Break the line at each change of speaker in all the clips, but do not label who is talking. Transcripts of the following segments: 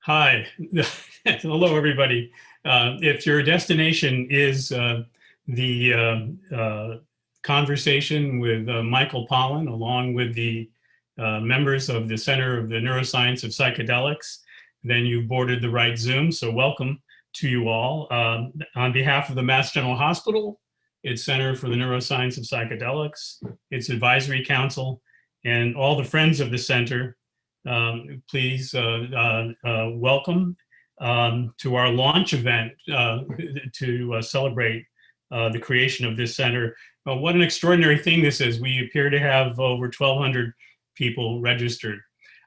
Hi, hello everybody. If your destination is the conversation with Michael Pollan, along with the members of the Center of the Neuroscience of Psychedelics, then you've boarded the right Zoom, so welcome to you all. On behalf of the Mass General Hospital, its Center for the Neuroscience of Psychedelics, its Advisory Council, and all the friends of the center, please welcome to our launch event to celebrate the creation of this center. What an extraordinary thing this is. We appear to have over 1,200 people registered.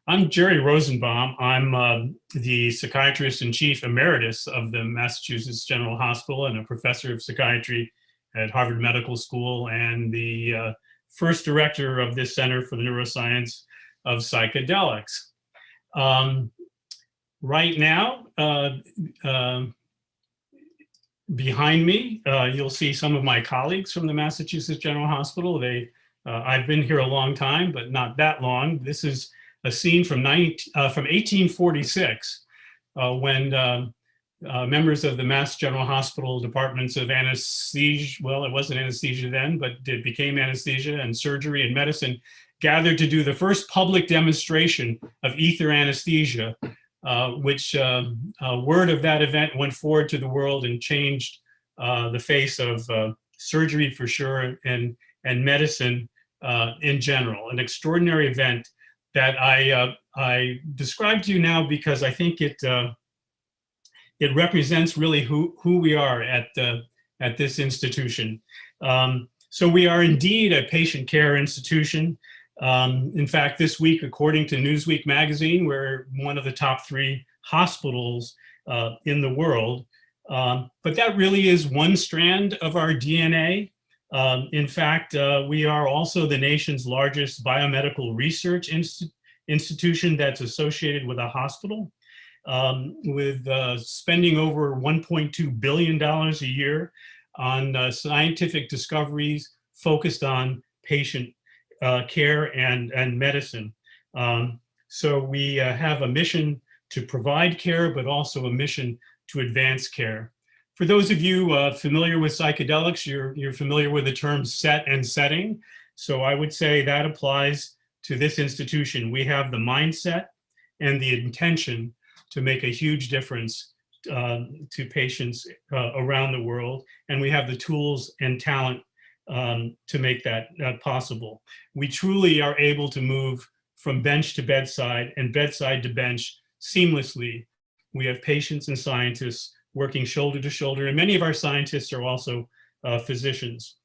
I'm Jerry Rosenbaum. I'm the Psychiatrist-in-Chief Emeritus of the Massachusetts General Hospital and a professor of psychiatry at Harvard Medical School and the first director of this Center for the Neuroscience of Psychedelics. Right now, behind me, you'll see some of my colleagues from the Massachusetts General Hospital. I've been here a long time, but not that long. This is a scene from 1846, when members of the Mass General Hospital departments of anesthesia, well, it wasn't anesthesia then, but it became anesthesia and surgery and medicine, gathered to do the first public demonstration of ether anesthesia, which word of that event went forward to the world and changed the face of surgery for sure and medicine in general. An extraordinary event that I describe to you now because I think it represents really who we are at this institution. So we are indeed a patient care institution. In fact, this week, according to Newsweek magazine, we're one of the top 3 hospitals in the world. But that really is one strand of our DNA. In fact, we are also the nation's largest biomedical research institution that's associated with a hospital, with spending over $1.2 billion a year on scientific discoveries focused on patient care and medicine. So we have a mission to provide care, but also a mission to advance care. For those of you familiar with psychedelics, you're familiar with the term set and setting. So I would say that applies to this institution. We have the mindset and the intention to make a huge difference to patients around the world. And we have the tools and talent to make that possible. We truly are able to move from bench to bedside and bedside to bench seamlessly. We have patients and scientists working shoulder to shoulder, and many of our scientists are also physicians.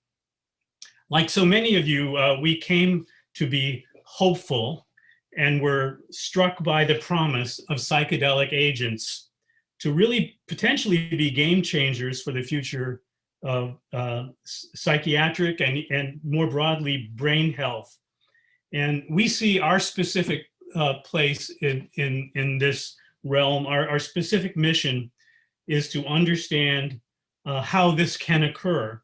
Like so many of you, we came to be hopeful and were struck by the promise of psychedelic agents to really potentially be game changers for the future of psychiatric and more broadly brain health. And we see our specific place in this realm. Our specific mission is to understand how this can occur,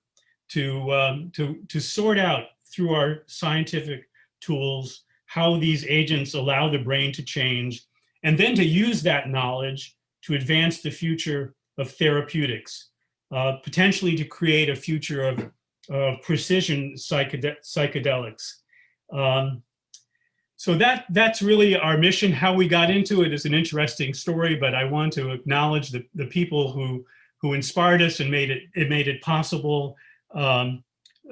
to sort out through our scientific tools how these agents allow the brain to change, and then to use that knowledge to advance the future of therapeutics. Potentially to create a future of precision psychedelics. So that's really our mission. How we got into it is an interesting story, but I want to acknowledge the people who inspired us and made it possible.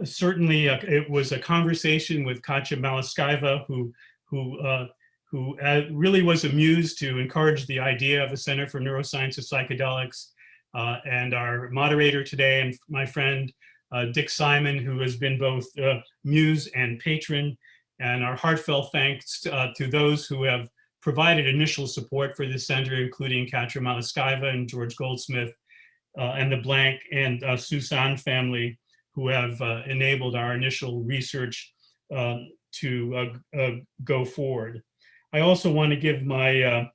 Certainly, it was a conversation with Katya Malaskaiva, who really was amused to encourage the idea of a Center for Neuroscience of Psychedelics. And our moderator today, and my friend Dick Simon, who has been both muse and patron, and our heartfelt thanks to those who have provided initial support for this center, including Katya Malaskaiva and George Goldsmith, and the Blank and Susan family, who have enabled our initial research to go forward. I also want to give my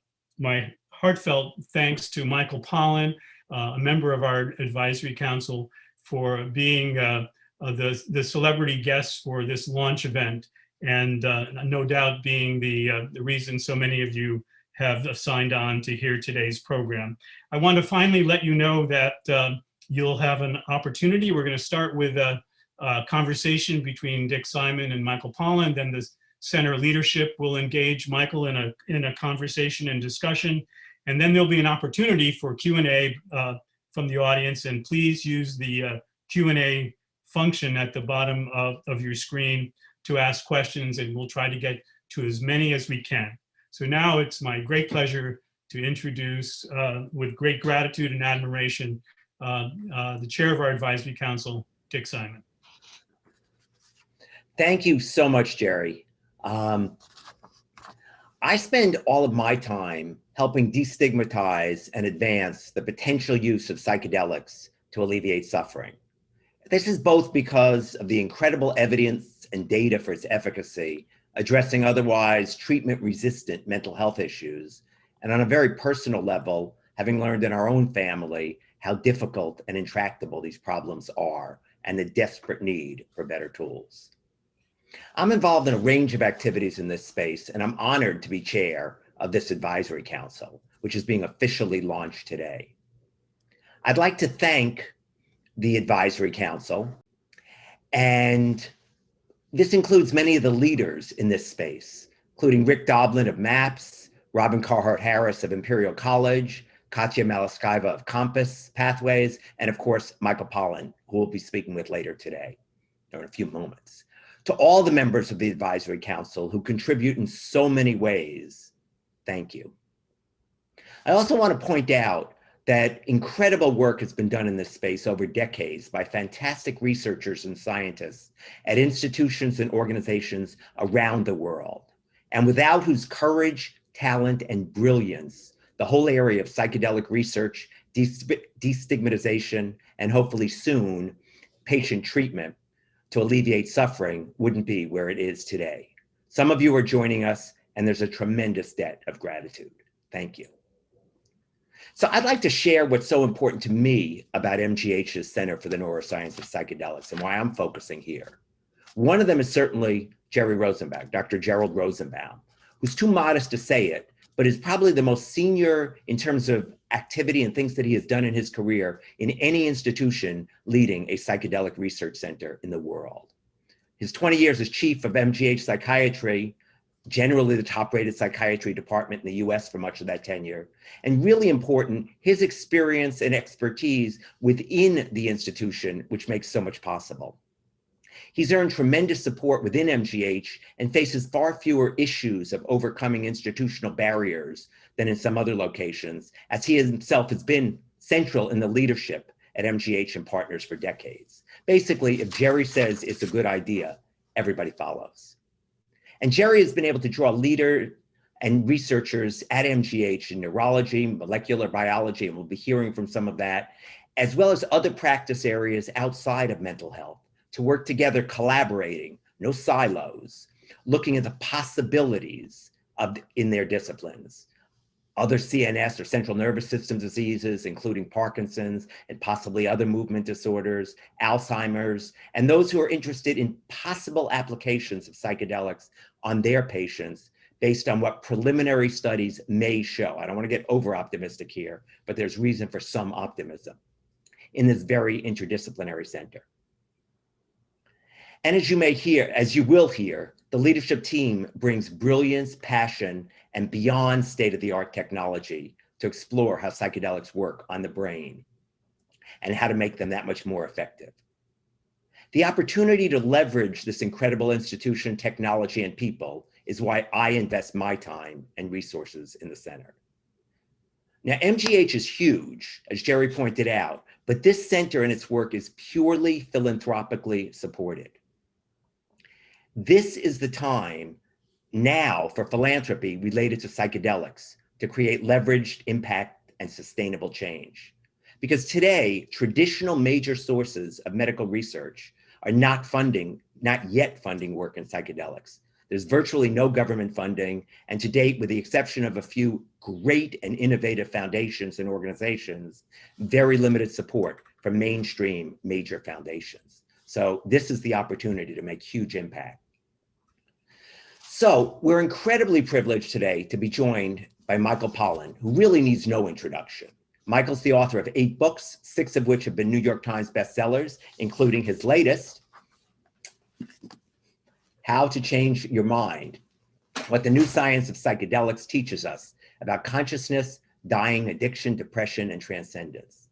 heartfelt thanks to Michael Pollan, a member of our advisory council, for being the celebrity guest for this launch event, and no doubt being the reason so many of you have signed on to hear today's program. I want to finally let you know that you'll have an opportunity. We're going to start with a conversation between Dick Simon and Michael Pollan. Then the center leadership will engage Michael in a conversation and discussion. And then there'll be an opportunity for Q&A from the audience. And please use the Q&A function at the bottom of your screen to ask questions, and we'll try to get to as many as we can. So now it's my great pleasure to introduce, with great gratitude and admiration, the chair of our advisory council, Dick Simon.
Thank you so much, Jerry. I spend all of my time helping destigmatize and advance the potential use of psychedelics to alleviate suffering. This is both because of the incredible evidence and data for its efficacy, addressing otherwise treatment-resistant mental health issues, and on a very personal level, having learned in our own family how difficult and intractable these problems are and the desperate need for better tools. I'm involved in a range of activities in this space, and I'm honored to be chair of this advisory council, which is being officially launched today. I'd like to thank the advisory council, and this includes many of the leaders in this space, including Rick Doblin of MAPS, Robin Carhart-Harris of Imperial College, Katya Malaskaiva of Compass Pathways, and of course, Michael Pollan, who we'll be speaking with later today, or in a few moments. To all the members of the advisory council who contribute in so many ways, thank you. I also want to point out that incredible work has been done in this space over decades by fantastic researchers and scientists at institutions and organizations around the world, and without whose courage, talent, and brilliance, the whole area of psychedelic research, destigmatization, and hopefully soon, patient treatment to alleviate suffering wouldn't be where it is today. Some of you are joining us, and there's a tremendous debt of gratitude. Thank you. So I'd like to share what's so important to me about MGH's Center for the Neuroscience of Psychedelics and why I'm focusing here. One of them is certainly Jerry Rosenbaum, Dr. Jerrold Rosenbaum, who's too modest to say it, but is probably the most senior in terms of activity and things that he has done in his career in any institution leading a psychedelic research center in the world. His 20 years as chief of MGH Psychiatry, generally the top-rated psychiatry department in the US for much of that tenure, and really important, his experience and expertise within the institution, which makes so much possible. He's earned tremendous support within MGH and faces far fewer issues of overcoming institutional barriers than in some other locations, as he himself has been central in the leadership at MGH and Partners for decades. Basically, if Jerry says it's a good idea, everybody follows. And Jerry has been able to draw leaders and researchers at MGH in neurology, molecular biology, and we'll be hearing from some of that, as well as other practice areas outside of mental health, to work together, collaborating, no silos, looking at the possibilities in their disciplines. Other CNS or central nervous system diseases, including Parkinson's and possibly other movement disorders, Alzheimer's, and those who are interested in possible applications of psychedelics on their patients based on what preliminary studies may show. I don't want to get over optimistic here, but there's reason for some optimism in this very interdisciplinary center. And as you will hear, the leadership team brings brilliance, passion, and beyond state-of-the-art technology to explore how psychedelics work on the brain and how to make them that much more effective. The opportunity to leverage this incredible institution, technology, and people is why I invest my time and resources in the center. Now, MGH is huge, as Jerry pointed out, but this center and its work is purely philanthropically supported. This is the time now for philanthropy related to psychedelics to create leveraged impact and sustainable change. Because today, traditional major sources of medical research are not yet funding work in psychedelics. There's virtually no government funding, and to date, with the exception of a few great and innovative foundations and organizations, very limited support from mainstream major foundations. So this is the opportunity to make huge impact. So we're incredibly privileged today to be joined by Michael Pollan, who really needs no introduction. Michael's the author of 8 books, 6 of which have been New York Times bestsellers, including his latest, How to Change Your Mind, What the New Science of Psychedelics Teaches Us About Consciousness, Dying, Addiction, Depression, and Transcendence.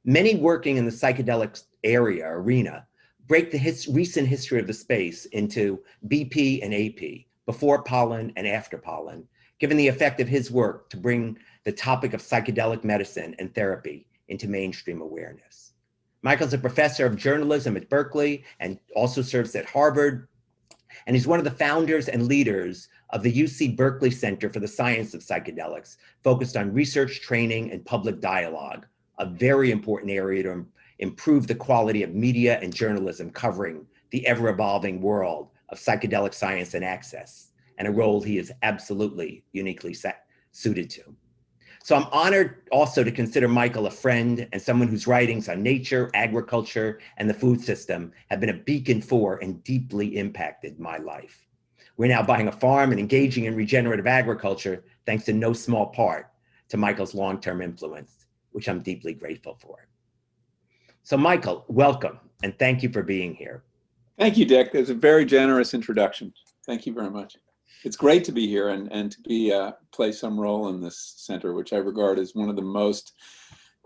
Many working in the psychedelics arena break the recent history of the space into BP and AP, before Pollan and after Pollan, given the effect of his work to bring the topic of psychedelic medicine and therapy into mainstream awareness. Michael's a professor of journalism at Berkeley and also serves at Harvard, and he's one of the founders and leaders of the UC Berkeley Center for the Science of Psychedelics, focused on research, training, and public dialogue, a very important area to improve the quality of media and journalism covering the ever-evolving world of psychedelic science and access, and a role he is absolutely uniquely suited to. So I'm honored also to consider Michael a friend and someone whose writings on nature, agriculture, and the food system have been a beacon for and deeply impacted my life. We're now buying a farm and engaging in regenerative agriculture, thanks in no small part to Michael's long-term influence, which I'm deeply grateful for. So Michael, welcome, and thank you for being here.
Thank you, Dick. That's a very generous introduction. Thank you very much. It's great to be here and to be play some role in this center, which I regard as one of the most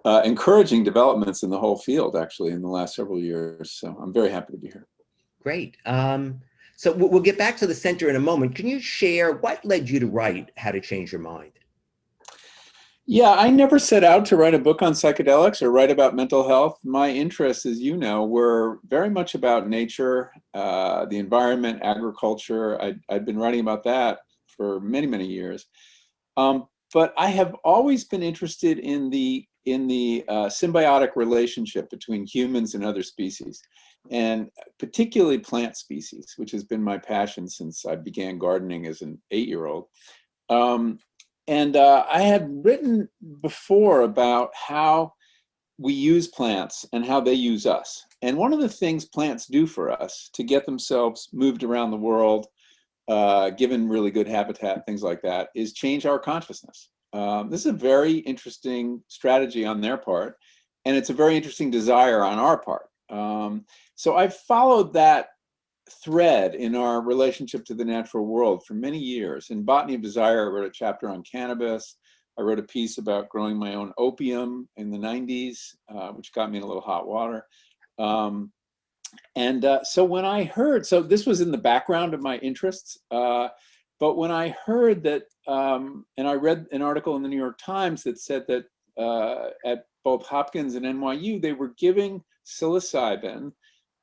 encouraging developments in the whole field, actually, in the last several years. So I'm very happy to be here.
Great. So we'll get back to the center in a moment. Can you share what led you to write How to Change Your Mind?
Yeah, I never set out to write a book on psychedelics or write about mental health. My interests, as you know, were very much about nature, the environment, agriculture. I'd been writing about that for many, many years. But I have always been interested in the symbiotic relationship between humans and other species, and particularly plant species, which has been my passion since I began gardening as an 8-year-old. I had written before about how we use plants and how they use us. And one of the things plants do for us to get themselves moved around the world, given really good habitat, things like that, is change our consciousness. This is a very interesting strategy on their part, and it's a very interesting desire on our part. So I've followed that thread in our relationship to the natural world for many years. In Botany of Desire, I wrote a chapter on cannabis. I wrote a piece about growing my own opium in the 90s, which got me in a little hot water. So when I heard, so this was in the background of my interests, but when I heard that, and I read an article in the New York Times that said that at both Hopkins and NYU, they were giving psilocybin,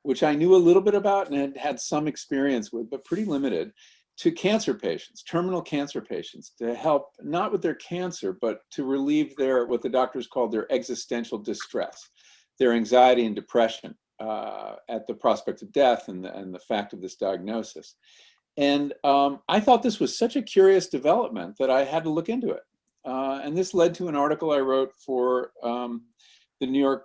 which I knew a little bit about and had had some experience with, but pretty limited, to cancer patients, terminal cancer patients, to help not with their cancer, but to relieve their, what the doctors called their existential distress, their anxiety and depression at the prospect of death and the fact of this diagnosis. And I thought this was such a curious development that I had to look into it. And this led to an article I wrote for the New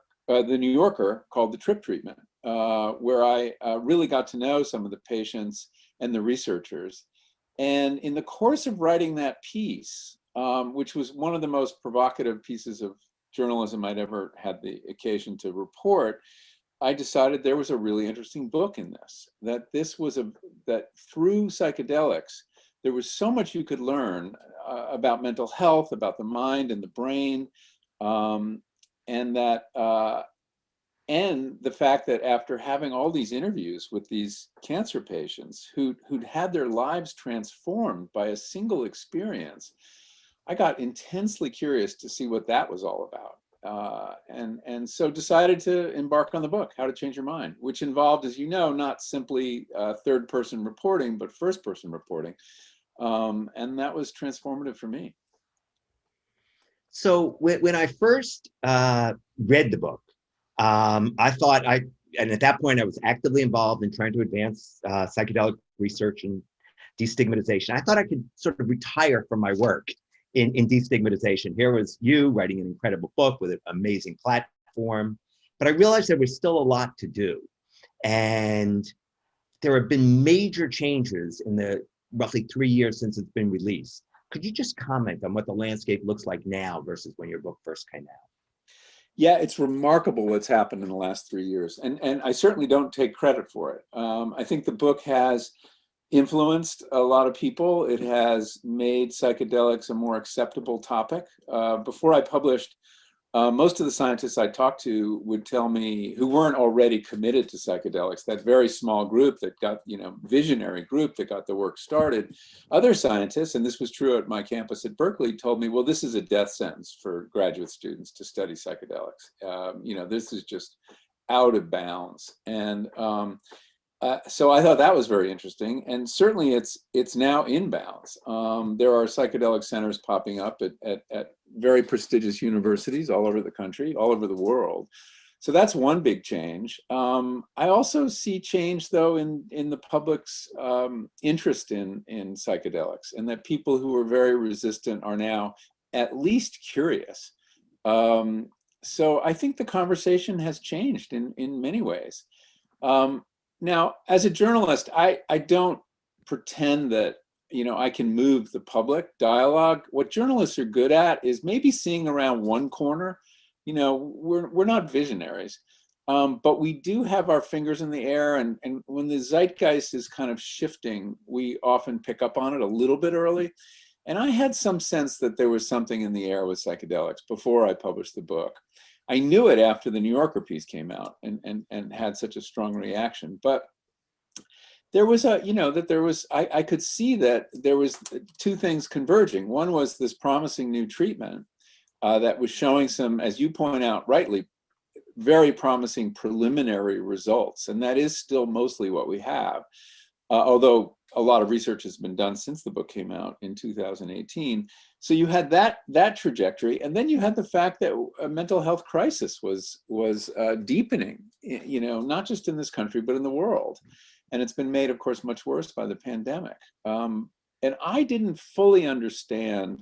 Yorker called The Trip Treatment, where I really got to know some of the patients and the researchers. And in the course of writing that piece, which was one of the most provocative pieces of journalism I'd ever had the occasion to report, I decided there was a really interesting book in this, that that through psychedelics, there was so much you could learn about mental health, about the mind and the brain, and the fact that after having all these interviews with these cancer patients who'd had their lives transformed by a single experience, I got intensely curious to see what that was all about. And so decided to embark on the book, How to Change Your Mind, which involved, as you know, not simply third-person reporting, but first-person reporting. And that was transformative for me.
So when I first read the book, I thought and at that point I was actively involved in trying to advance psychedelic research and destigmatization. I thought I could sort of retire from my work in destigmatization. Here was you writing an incredible book with an amazing platform, but I realized there was still a lot to do. And there have been major changes in the roughly 3 years since it's been released. Could you just comment on what the landscape looks like now versus when your book first came out?
Yeah, it's remarkable what's happened in the last 3 years. And I certainly don't take credit for it. I think the book has influenced a lot of people. It has made psychedelics a more acceptable topic. Before I published, most of the scientists I talked to would tell me, who weren't already committed to psychedelics, that very small group that got, visionary group that got the work started. Other scientists, and this was true at my campus at Berkeley, told me, well, this is a death sentence for graduate students to study psychedelics. This is just out of bounds. And so I thought that was very interesting, and certainly it's now inbounds. There are psychedelic centers popping up at very prestigious universities all over the country, all over the world. So that's one big change. I also see change, though, in the public's interest in psychedelics, and that people who are very resistant are now at least curious. So I think the conversation has changed in many ways. Now, as a journalist, I don't pretend that, I can move the public dialogue. What journalists are good at is maybe seeing around one corner. We're not visionaries, but we do have our fingers in the air. And when the zeitgeist is kind of shifting, we often pick up on it a little bit early. And I had some sense that there was something in the air with psychedelics before I published the book. I knew it after the New Yorker piece came out and had such a strong reaction. But there was I could see that there was two things converging. One was this promising new treatment that was showing some, as you point out rightly, very promising preliminary results. And that is still mostly what we have. Although a lot of research has been done since the book came out in 2018. So you had that trajectory, and then you had the fact that a mental health crisis was deepening, not just in this country, but in the world. And it's been made, of course, much worse by the pandemic. And I didn't fully understand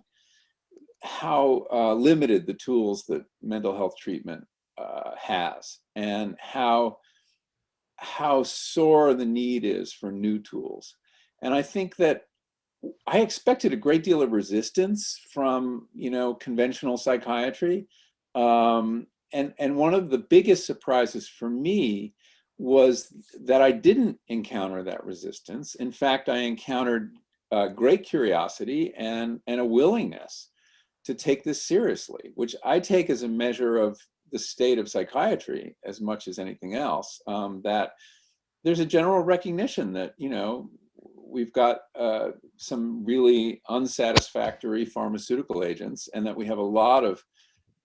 how limited the tools that mental health treatment has, and how sore the need is for new tools. And I think that I expected a great deal of resistance from, conventional psychiatry. And one of the biggest surprises for me was that I didn't encounter that resistance. In fact, I encountered great curiosity and a willingness to take this seriously, which I take as a measure of the state of psychiatry as much as anything else, that there's a general recognition that, we've got some really unsatisfactory pharmaceutical agents, and that we have a lot of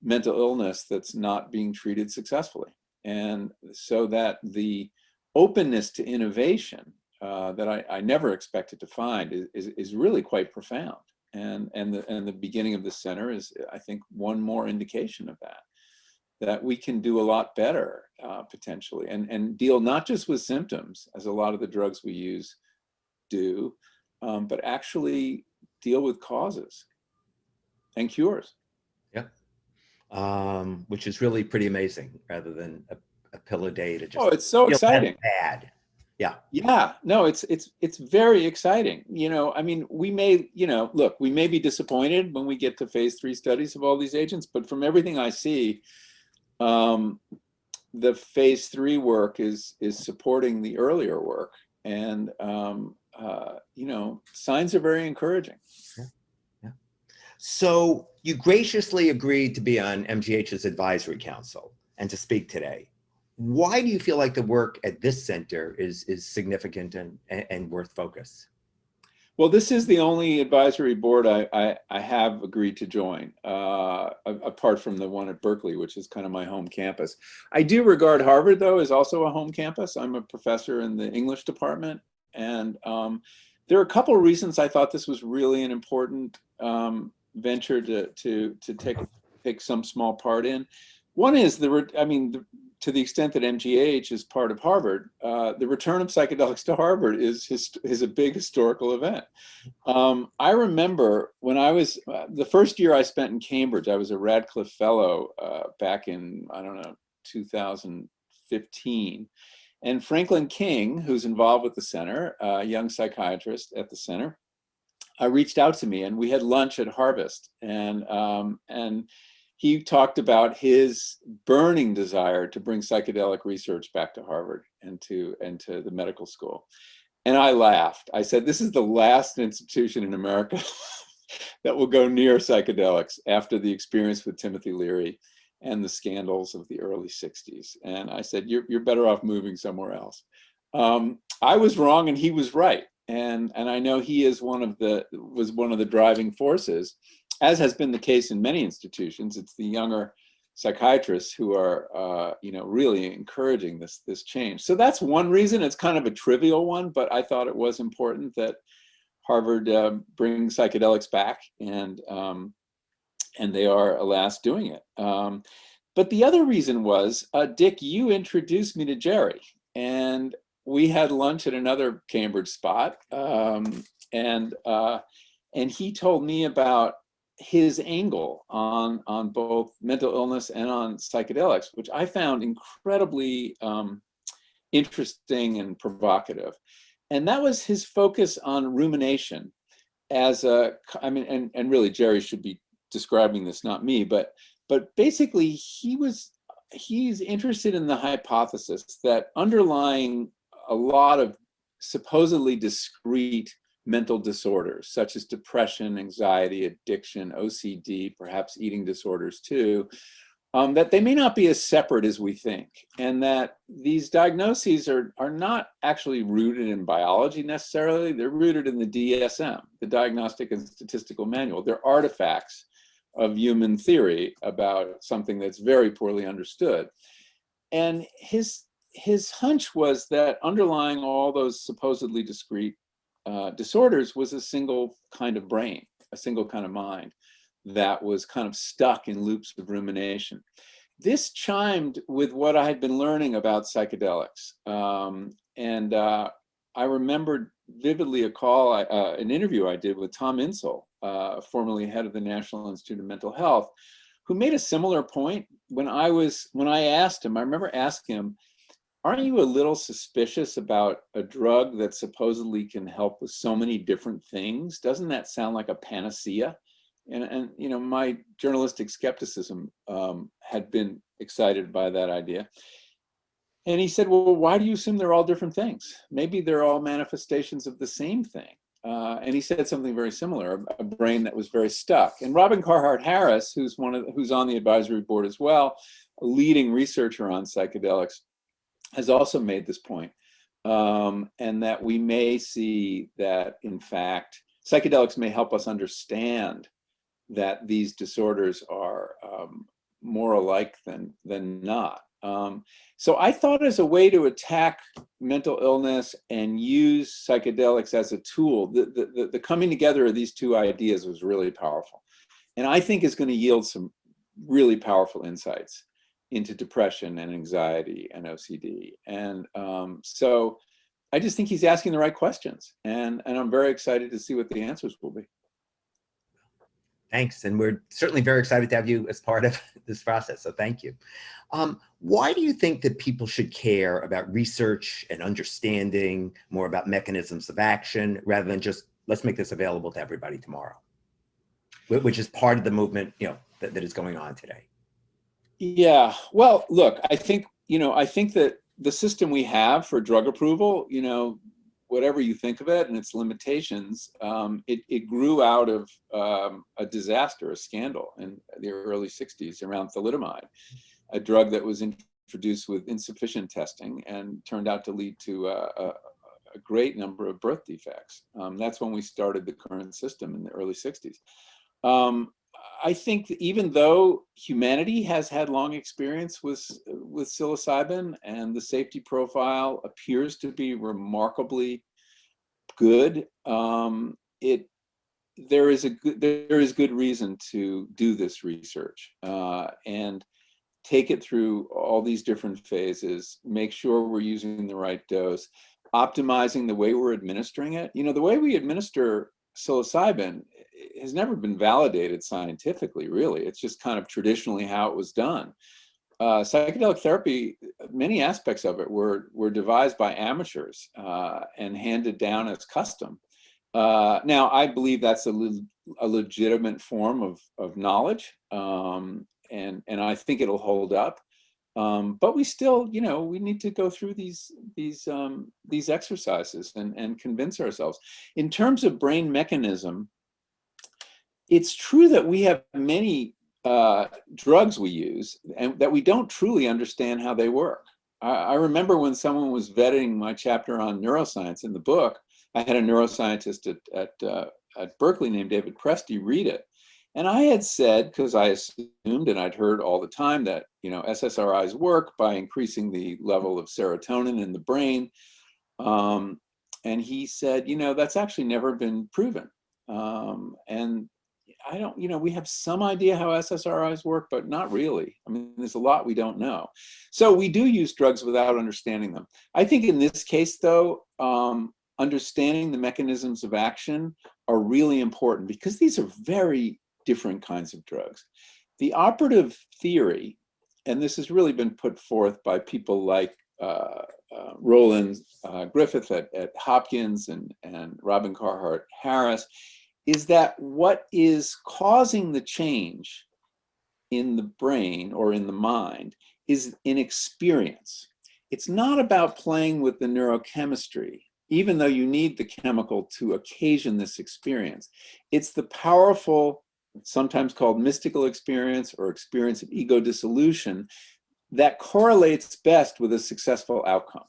mental illness that's not being treated successfully. And so that the openness to innovation that I never expected to find is really quite profound. And the beginning of the center is, I think, one more indication of that we can do a lot better potentially, and deal not just with symptoms, as a lot of the drugs we use do, but actually deal with causes and cures.
Yeah, which is really pretty amazing, rather than a pill a day to just.
Oh, it's so exciting.
Bad. Yeah.
Yeah. No, it's very exciting. I mean, we may, look, we may be disappointed when we get to phase 3 studies of all these agents, but from everything I see, the phase 3 work is supporting the earlier work, and signs are very encouraging.
Yeah. So you graciously agreed to be on MGH's advisory council and to speak today. Why do you feel like the work at this center is significant and worth focus?
Well, this is the only advisory board I have agreed to join, apart from the one at Berkeley, which is kind of my home campus. I do regard Harvard, though, as also a home campus. I'm a professor in the English department, and there are a couple of reasons I thought this was really an important venture to take some small part in. One is to the extent that MGH is part of Harvard, the return of psychedelics to Harvard is a big historical event. I remember when I was, the first year I spent in Cambridge, I was a Radcliffe Fellow back in, 2015. And Franklin King, who's involved with the center, a young psychiatrist at the center, reached out to me, and we had lunch at Harvest, and he talked about his burning desire to bring psychedelic research back to Harvard and to the medical school. And I laughed. I said, this is the last institution in America that will go near psychedelics after the experience with Timothy Leary and the scandals of the early 60s. And I said, you're better off moving somewhere else. I was wrong and he was right. And I know he is was one of the driving forces, as has been the case in many institutions. It's the younger psychiatrists who are, really encouraging this change. So that's one reason. It's kind of a trivial one, but I thought it was important that Harvard bring psychedelics back, and they are, alas, doing it. But the other reason was, Dick, you introduced me to Jerry, and we had lunch at another Cambridge spot, and he told me about his angle on both mental illness and on psychedelics, which I found incredibly interesting and provocative. And that was his focus on rumination as and really Jerry should be describing this, not me, but basically he's interested in the hypothesis that underlying a lot of supposedly discrete mental disorders, such as depression, anxiety, addiction, OCD, perhaps eating disorders too, that they may not be as separate as we think, and that these diagnoses are not actually rooted in biology necessarily. They're rooted in the DSM, the Diagnostic and Statistical Manual. They're artifacts of human theory about something that's very poorly understood. And his hunch was that underlying all those supposedly discrete disorders was a single kind of brain, a single kind of mind that was kind of stuck in loops of rumination. This chimed with what I had been learning about psychedelics. I remembered vividly an interview I did with Tom Insel, formerly head of the National Institute of Mental Health, who made a similar point when I asked him, I remember asking him, aren't you a little suspicious about a drug that supposedly can help with so many different things? Doesn't that sound like a panacea? And my journalistic skepticism had been excited by that idea. And he said, well, why do you assume they're all different things? Maybe they're all manifestations of the same thing. And he said something very similar, a brain that was very stuck. And Robin Carhart Harris, who's on the advisory board as well, a leading researcher on psychedelics, has also made this point, and that we may see that, in fact, psychedelics may help us understand that these disorders are more alike than not. So I thought, as a way to attack mental illness and use psychedelics as a tool, the coming together of these two ideas was really powerful, and I think is going to yield some really powerful insights into depression and anxiety and OCD. And so I just think he's asking the right questions, and I'm very excited to see what the answers will be.
Thanks, and we're certainly very excited to have you as part of this process, so thank you. Why do you think that people should care about research and understanding more about mechanisms of action rather than just, let's make this available to everybody tomorrow, which is part of the movement, that is going on today?
Yeah, well, look, I think that the system we have for drug approval, whatever you think of it and its limitations, it grew out of a disaster, a scandal in the early 60s around thalidomide, a drug that was introduced with insufficient testing and turned out to lead to a great number of birth defects. That's when we started the current system in the early 60s. I think that even though humanity has had long experience with psilocybin and the safety profile appears to be remarkably good, there is good reason to do this research and take it through all these different phases, make sure we're using the right dose, optimizing the way we're administering it. The way we administer psilocybin has never been validated scientifically, really. It's just kind of traditionally how it was done. Psychedelic therapy, many aspects of it were devised by amateurs and handed down as custom. Now, I believe that's a legitimate form of knowledge, and I think it'll hold up. But we still, we need to go through these exercises and convince ourselves. In terms of brain mechanism, it's true that we have many drugs we use and that we don't truly understand how they work. I remember when someone was vetting my chapter on neuroscience in the book, I had a neuroscientist at Berkeley named David Presti read it. And I had said, because I assumed and I'd heard all the time that, SSRIs work by increasing the level of serotonin in the brain. And he said, that's actually never been proven. And I don't, we have some idea how SSRIs work, but not really. I mean, there's a lot we don't know. So we do use drugs without understanding them. I think in this case, though, understanding the mechanisms of action are really important because these are very different kinds of drugs. The operative theory, and this has really been put forth by people like Roland Griffith at Hopkins and Robin Carhart Harris, is that what is causing the change in the brain or in the mind is an experience. It's not about playing with the neurochemistry, even though you need the chemical to occasion this experience. It's the powerful, sometimes called mystical experience or experience of ego dissolution that correlates best with a successful outcome.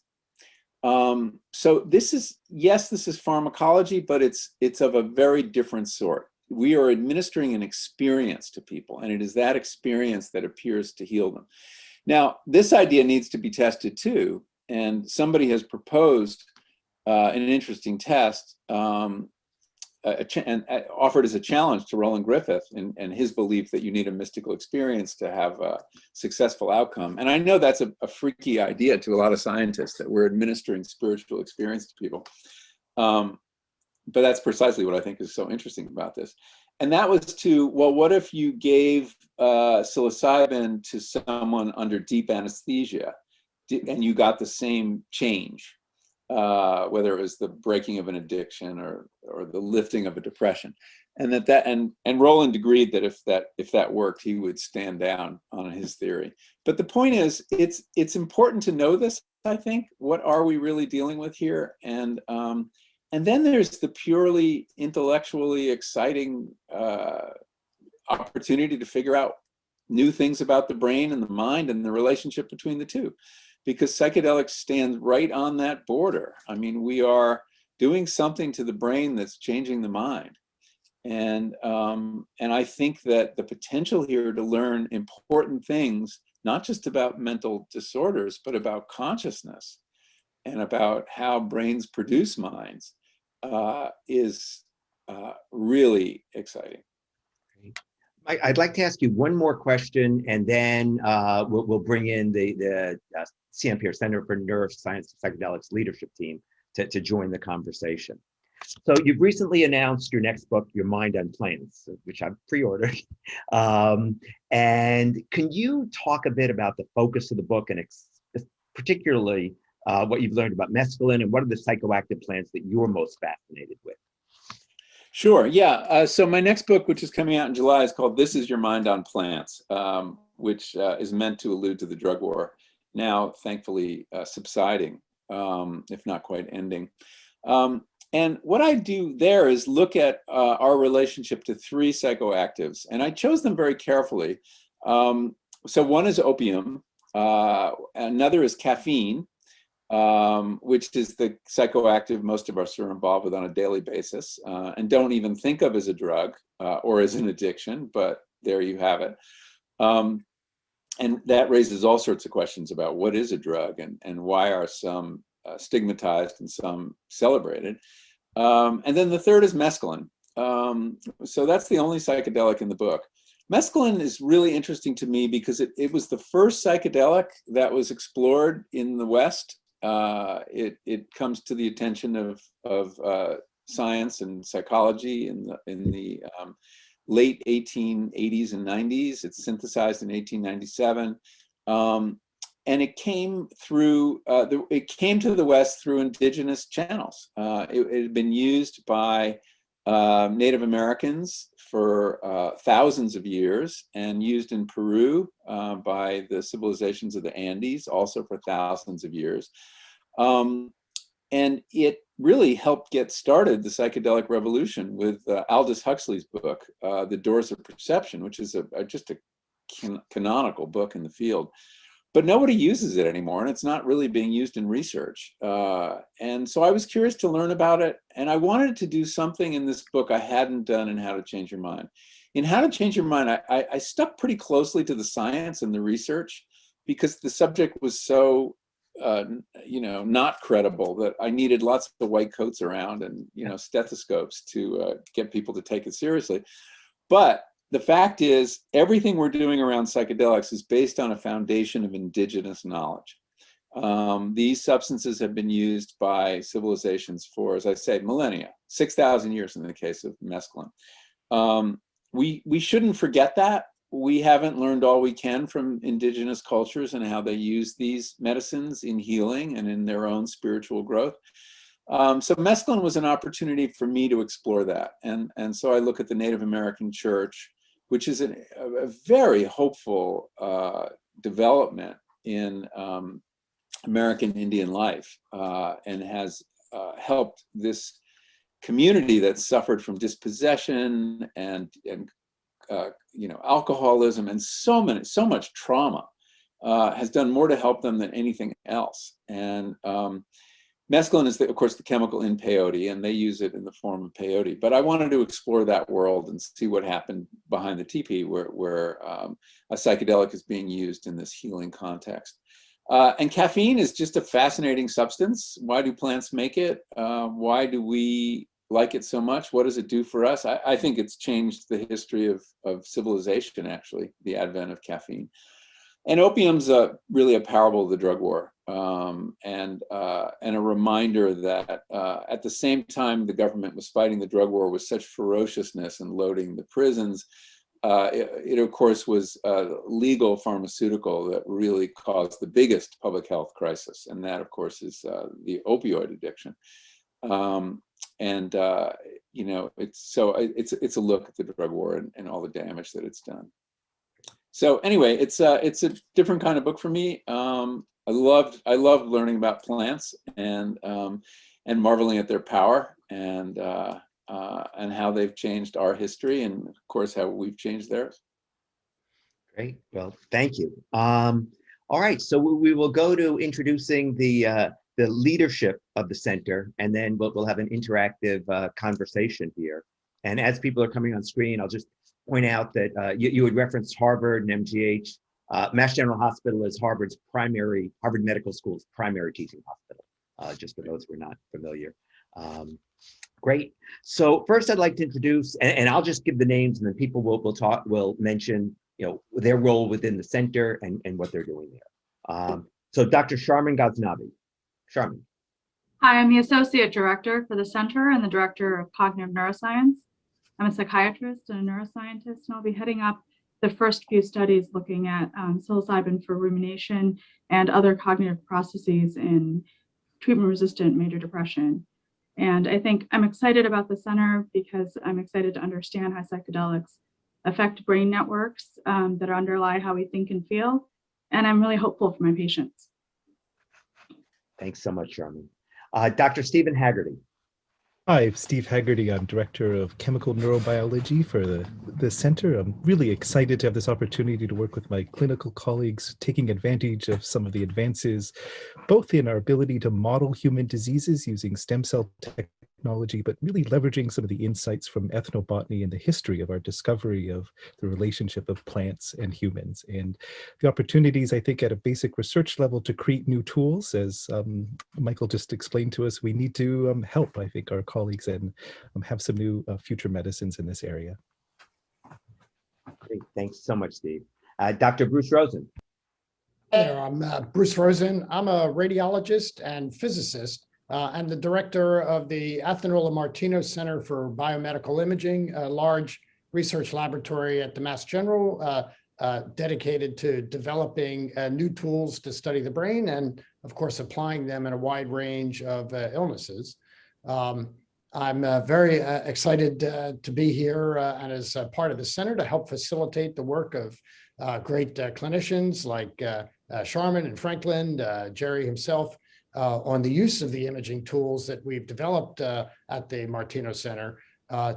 So this is, yes, this is pharmacology, but it's of a very different sort. We are administering an experience to people, and it is that experience that appears to heal them. Now, this idea needs to be tested too, and somebody has proposed an interesting test and offered as a challenge to Roland Griffith and his belief that you need a mystical experience to have a successful outcome. And I know that's a freaky idea to a lot of scientists, that we're administering spiritual experience to people. But that's precisely what I think is so interesting about this. And that was well, what if you gave psilocybin to someone under deep anesthesia and you got the same change? Whether it was the breaking of an addiction or the lifting of a depression, and Roland agreed that if that worked, he would stand down on his theory. But the point is, it's important to know this. I think, what are we really dealing with here? And then there's the purely intellectually exciting opportunity to figure out new things about the brain and the mind and the relationship between the two. Because psychedelics stand right on that border. I mean, we are doing something to the brain that's changing the mind. And I think that the potential here to learn important things, not just about mental disorders, but about consciousness and about how brains produce minds, is really exciting.
I'd like to ask you one more question, and then we'll bring in the CNPR, Center for Neuroscience of Psychedelics leadership team to join the conversation. So you've recently announced your next book, Your Mind on Plants, which I've pre-ordered. And can you talk a bit about the focus of the book and particularly what you've learned about mescaline and what are the psychoactive plants that you're most fascinated with?
Sure, yeah. So my next book, which is coming out in July, is called This Is Your Mind on Plants, which is meant to allude to the drug war, now thankfully subsiding, if not quite ending. And what I do there is look at our relationship to three psychoactives, and I chose them very carefully. So one is opium, another is caffeine, which is the psychoactive most of us are involved with on a daily basis, and don't even think of as a drug or as an addiction, but there you have it. And that raises all sorts of questions about what is a drug and why are some stigmatized and some celebrated. And then the third is mescaline. So that's the only psychedelic in the book. Mescaline is really interesting to me because it was the first psychedelic that was explored in the West. It comes to the attention of science and psychology in the late 1880s and 90s. It's synthesized in 1897. and it came through, it came to the West through indigenous channels. It had been used by Native Americans for thousands of years, and used in Peru by the civilizations of the Andes also for thousands of years. And it really helped get started the psychedelic revolution with Aldous Huxley's book, The Doors of Perception, which is just a canonical book in the field. But nobody uses it anymore, and it's not really being used in research. And so I was curious to learn about it, and I wanted to do something in this book I hadn't done in How to Change Your Mind. In How to Change Your Mind, I stuck pretty closely to the science and the research, because the subject was so not credible that I needed lots of white coats around and stethoscopes to get people to take it seriously. But the fact is, everything we're doing around psychedelics is based on a foundation of indigenous knowledge. These substances have been used by civilizations for, as I say, millennia, 6,000 years in the case of mescaline. We shouldn't forget that. We haven't learned all we can from indigenous cultures and how they use these medicines in healing and in their own spiritual growth. So mescaline was an opportunity for me to explore that. And so I look at the Native American Church, which is a very hopeful development in American Indian life, and has helped this community that suffered from dispossession and alcoholism and so much trauma, has done more to help them than anything else. And mescaline is, of course, the chemical in peyote, and they use it in the form of peyote. But I wanted to explore that world and see what happened behind the teepee, where a psychedelic is being used in this healing context. And caffeine is just a fascinating substance. Why do plants make it? Why do we like it so much? What does it do for us? I think it's changed the history of civilization, actually, the advent of caffeine. And opium's really a parable of the drug war, and a reminder that at the same time the government was fighting the drug war with such ferociousness and loading the prisons, it of course was legal pharmaceutical that really caused the biggest public health crisis, and that of course is the opioid addiction. It's a look at the drug war and all the damage that it's done. So anyway, it's a different kind of book for me. I loved learning about plants and marveling at their power and how they've changed our history, and of course how we've changed theirs.
Great. Well, thank you. All right, so we will go to introducing the leadership of the center, and then we'll have an interactive conversation here. And as people are coming on screen, I'll just point out that you had referenced Harvard and MGH. Mass General Hospital is Harvard Medical School's primary teaching hospital, just for those who are not familiar. Great. So first I'd like to introduce, and I'll just give the names, and then people will mention their role within the center and what they're doing there. So Dr. Sharmin Ghaznavi. Sharmin.
Hi, I'm the Associate Director for the Center and the Director of Cognitive Neuroscience. I'm a psychiatrist and a neuroscientist, and I'll be heading up the first few studies looking at psilocybin for rumination and other cognitive processes in treatment-resistant major depression. And I think I'm excited about the center because I'm excited to understand how psychedelics affect brain networks that underlie how we think and feel. And I'm really hopeful for my patients.
Thanks so much, Sharmin. Dr. Stephen Haggarty.
Hi, I'm Steve Haggarty. I'm Director of Chemical Neurobiology for the center. I'm really excited to have this opportunity to work with my clinical colleagues, taking advantage of some of the advances, both in our ability to model human diseases using stem cell technology, but really leveraging some of the insights from ethnobotany and the history of our discovery of the relationship of plants and humans, and the opportunities, I think, at a basic research level to create new tools. As Michael just explained to us, we need to help, I think, our colleagues and have some new future medicines in this area.
Great, thanks so much, Steve. Dr. Bruce Rosen.
Hey there, I'm Bruce Rosen. I'm a radiologist and physicist. I'm the director of the Athanarola Martino Center for Biomedical Imaging, a large research laboratory at the Mass General, dedicated to developing new tools to study the brain and, of course, applying them in a wide range of illnesses. I'm very excited to be here and as part of the center to help facilitate the work of great clinicians like Sharmin and Franklin, Jerry himself, on the use of the imaging tools that we've developed at the Martino Center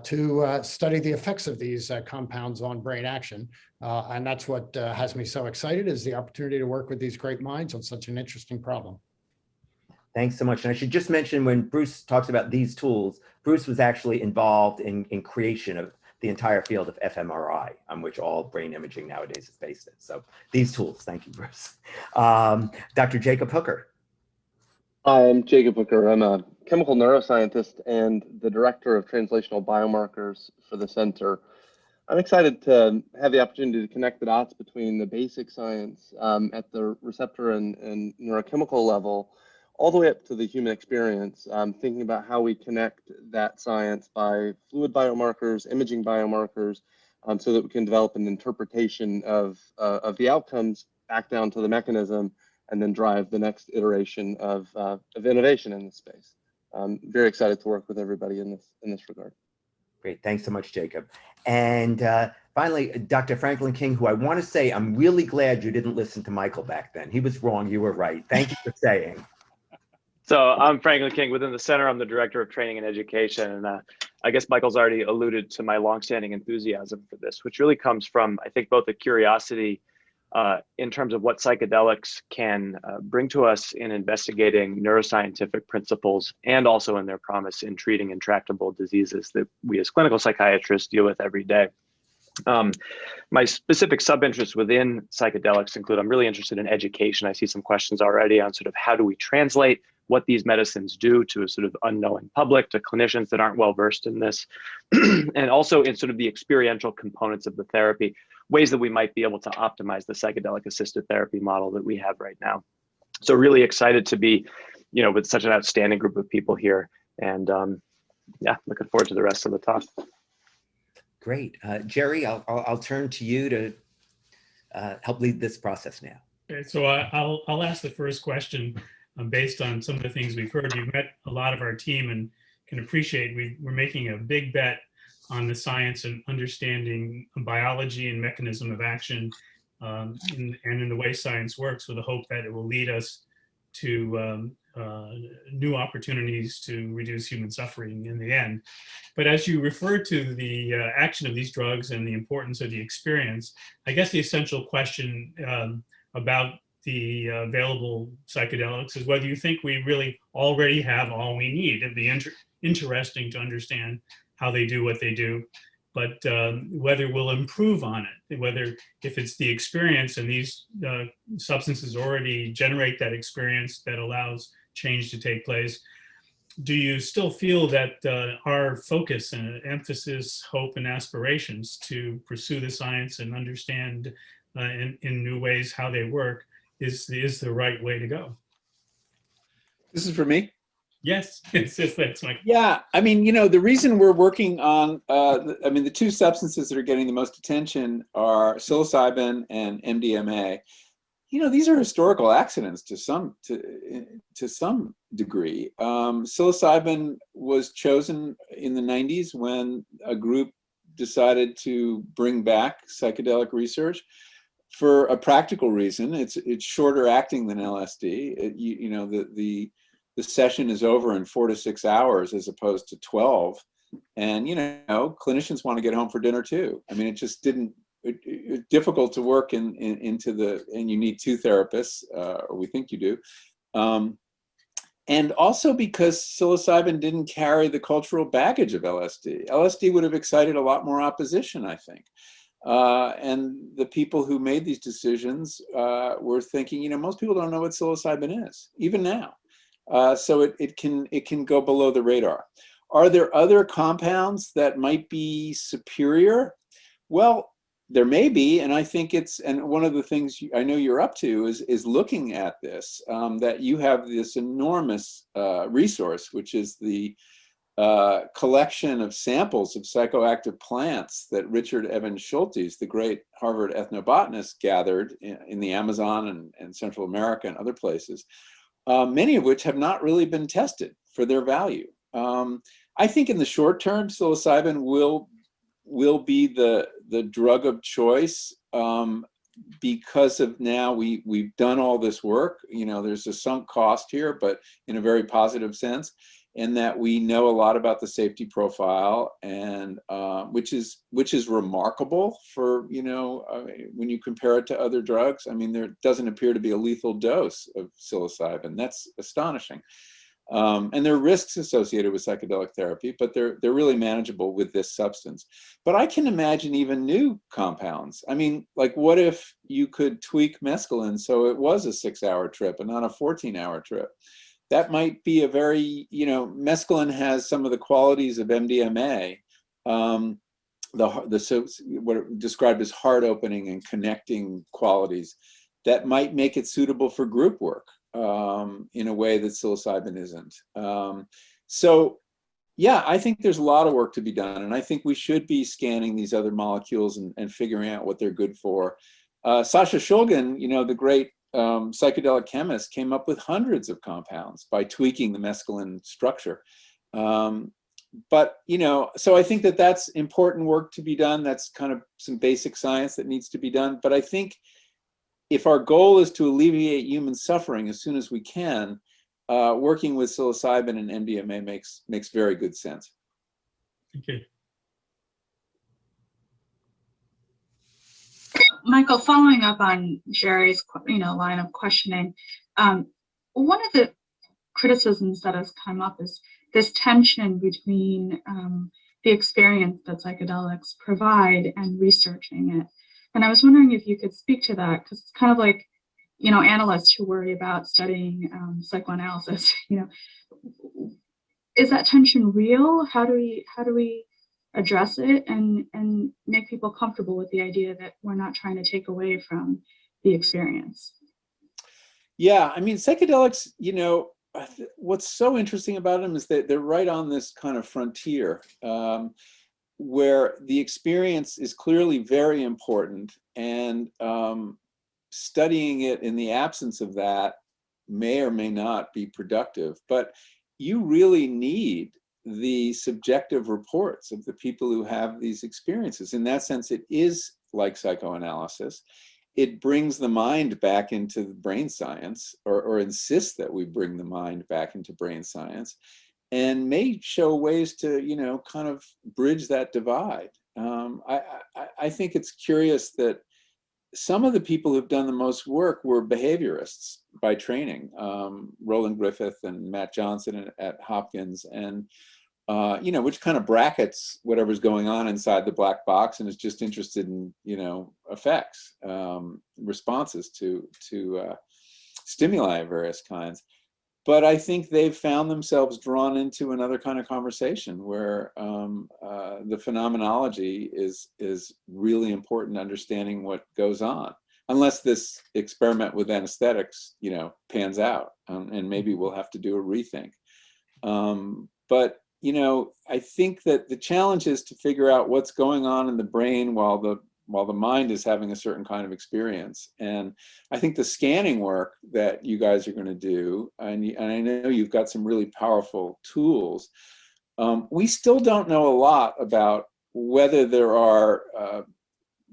to study the effects of these compounds on brain action. And that's what has me so excited, is the opportunity to work with these great minds on such an interesting problem.
Thanks so much. And I should just mention, when Bruce talks about these tools, Bruce was actually involved in creation of the entire field of fMRI, on which all brain imaging nowadays is based in. So these tools, thank you, Bruce. Dr. Jacob Hooker.
I'm Jacob Hooker. I'm a chemical neuroscientist and the director of translational biomarkers for the center. I'm excited to have the opportunity to connect the dots between the basic science at the receptor and neurochemical level, all the way up to the human experience, thinking about how we connect that science by fluid biomarkers, imaging biomarkers, so that we can develop an interpretation of the outcomes back down to the mechanism, and then drive the next iteration of innovation in this space. I'm very excited to work with everybody in this regard.
Great, thanks so much, Jacob. And finally, Dr. Franklin King, who I want to say, I'm really glad you didn't listen to Michael back then. He was wrong, you were right. Thank you for saying.
So I'm Franklin King. Within the center, I'm the director of training and education. And I guess Michael's already alluded to my longstanding enthusiasm for this, which really comes from, I think, both a curiosity in terms of what psychedelics can bring to us in investigating neuroscientific principles, and also in their promise in treating intractable diseases that we as clinical psychiatrists deal with every day. My specific sub-interests within psychedelics include, I'm really interested in education. I see some questions already on sort of how do we translate what these medicines do to a sort of unknowing public, to clinicians that aren't well versed in this, and also in sort of the experiential components of the therapy, ways that we might be able to optimize the psychedelic assisted therapy model that we have right now. So really excited to be, with such an outstanding group of people here, and yeah, looking forward to the rest of the talk.
Great. Jerry, I'll turn to you to help lead this process now.
Okay, so I'll ask the first question based on some of the things we've heard. We've met a lot of our team and can appreciate we're making a big bet on the science and understanding biology and mechanism of action and in the way science works, with the hope that it will lead us to new opportunities to reduce human suffering in the end. But as you refer to the action of these drugs and the importance of the experience, I guess the essential question about the available psychedelics is whether you think we really already have all we need. It'd be interesting to understand how they do what they do, but whether we'll improve on it, whether if it's the experience and these substances already generate that experience that allows change to take place. Do you still feel that our focus and emphasis, hope, and aspirations to pursue the science and understand in new ways how they work is the right way to go?
This is for me?
Yes, that's Mike.
Yeah, I mean, the reason we're working on, the two substances that are getting the most attention are psilocybin and MDMA. These are historical accidents to some degree. Psilocybin was chosen in the 90s when a group decided to bring back psychedelic research for a practical reason. It's shorter acting than LSD. The session is over in 4 to 6 hours as opposed to 12. And, clinicians want to get home for dinner too. I mean, it just didn't, it's difficult to work and you need 2 therapists, or we think you do. And also because psilocybin didn't carry the cultural baggage of LSD. LSD would have excited a lot more opposition, I think. And the people who made these decisions were thinking, most people don't know what psilocybin is, even now. So it can go below the radar. Are there other compounds that might be superior? Well, there may be, and I think and one of the things I know you're up to is looking at this, that you have this enormous resource, which is the collection of samples of psychoactive plants that Richard Evans Schultes, the great Harvard ethnobotanist, gathered in the Amazon and Central America and other places, many of which have not really been tested for their value. I think in the short term, psilocybin will be the drug of choice because of now we've done all this work. You know, there's a sunk cost here, but in a very positive sense, and that we know a lot about the safety profile, and which is remarkable for, you know, when you compare it to other drugs. I mean, there doesn't appear to be a lethal dose of psilocybin. That's astonishing. And there are risks associated with psychedelic therapy, but they're really manageable with this substance. But I can imagine even new compounds. I mean, like, what if you could tweak mescaline so it was a 6-hour trip and not a 14-hour trip? That might be a very, you know, mescaline has some of the qualities of MDMA, what are described as heart opening and connecting qualities that might make it suitable for group work in a way that psilocybin isn't. So yeah, I think there's a lot of work to be done, and I think we should be scanning these other molecules and figuring out what they're good for. Sasha Shulgin, you know, the great psychedelic chemist, came up with hundreds of compounds by tweaking the mescaline structure. But, you know, so I think that that's important work to be done. That's kind of some basic science that needs to be done. But I think if our goal is to alleviate human suffering as soon as we can, working with psilocybin and MDMA makes very good sense.
Okay.
Michael, following up on Jerry's line of questioning, one of the criticisms that has come up is this tension between the experience that psychedelics provide and researching it. And I was wondering if you could speak to that, because it's kind of like, you know, analysts who worry about studying psychoanalysis, you know, is that tension real? How do we address it and make people comfortable with the idea that we're not trying to take away from the experience?
Yeah, I mean, psychedelics, you know, what's so interesting about them is that they're right on this kind of frontier where the experience is clearly very important, and studying it in the absence of that may or may not be productive. But you really need the subjective reports of the people who have these experiences. In that sense, it is like psychoanalysis. It brings the mind back into brain science, or insists that we bring the mind back into brain science, and may show ways to, you know, kind of bridge that divide. I think it's curious that some of the people who've done the most work were behaviorists by training, Roland Griffith and Matt Johnson at Hopkins, and you know, which kind of brackets whatever's going on inside the black box and is just interested in, you know, effects, responses to stimuli of various kinds. But I think they've found themselves drawn into another kind of conversation where the phenomenology is really important to understanding what goes on, unless this experiment with anesthetics, you know, pans out, and maybe we'll have to do a rethink. But you know, I think that the challenge is to figure out what's going on in the brain while the mind is having a certain kind of experience. And I think the scanning work that you guys are going to do, and I know you've got some really powerful tools, we still don't know a lot about whether there are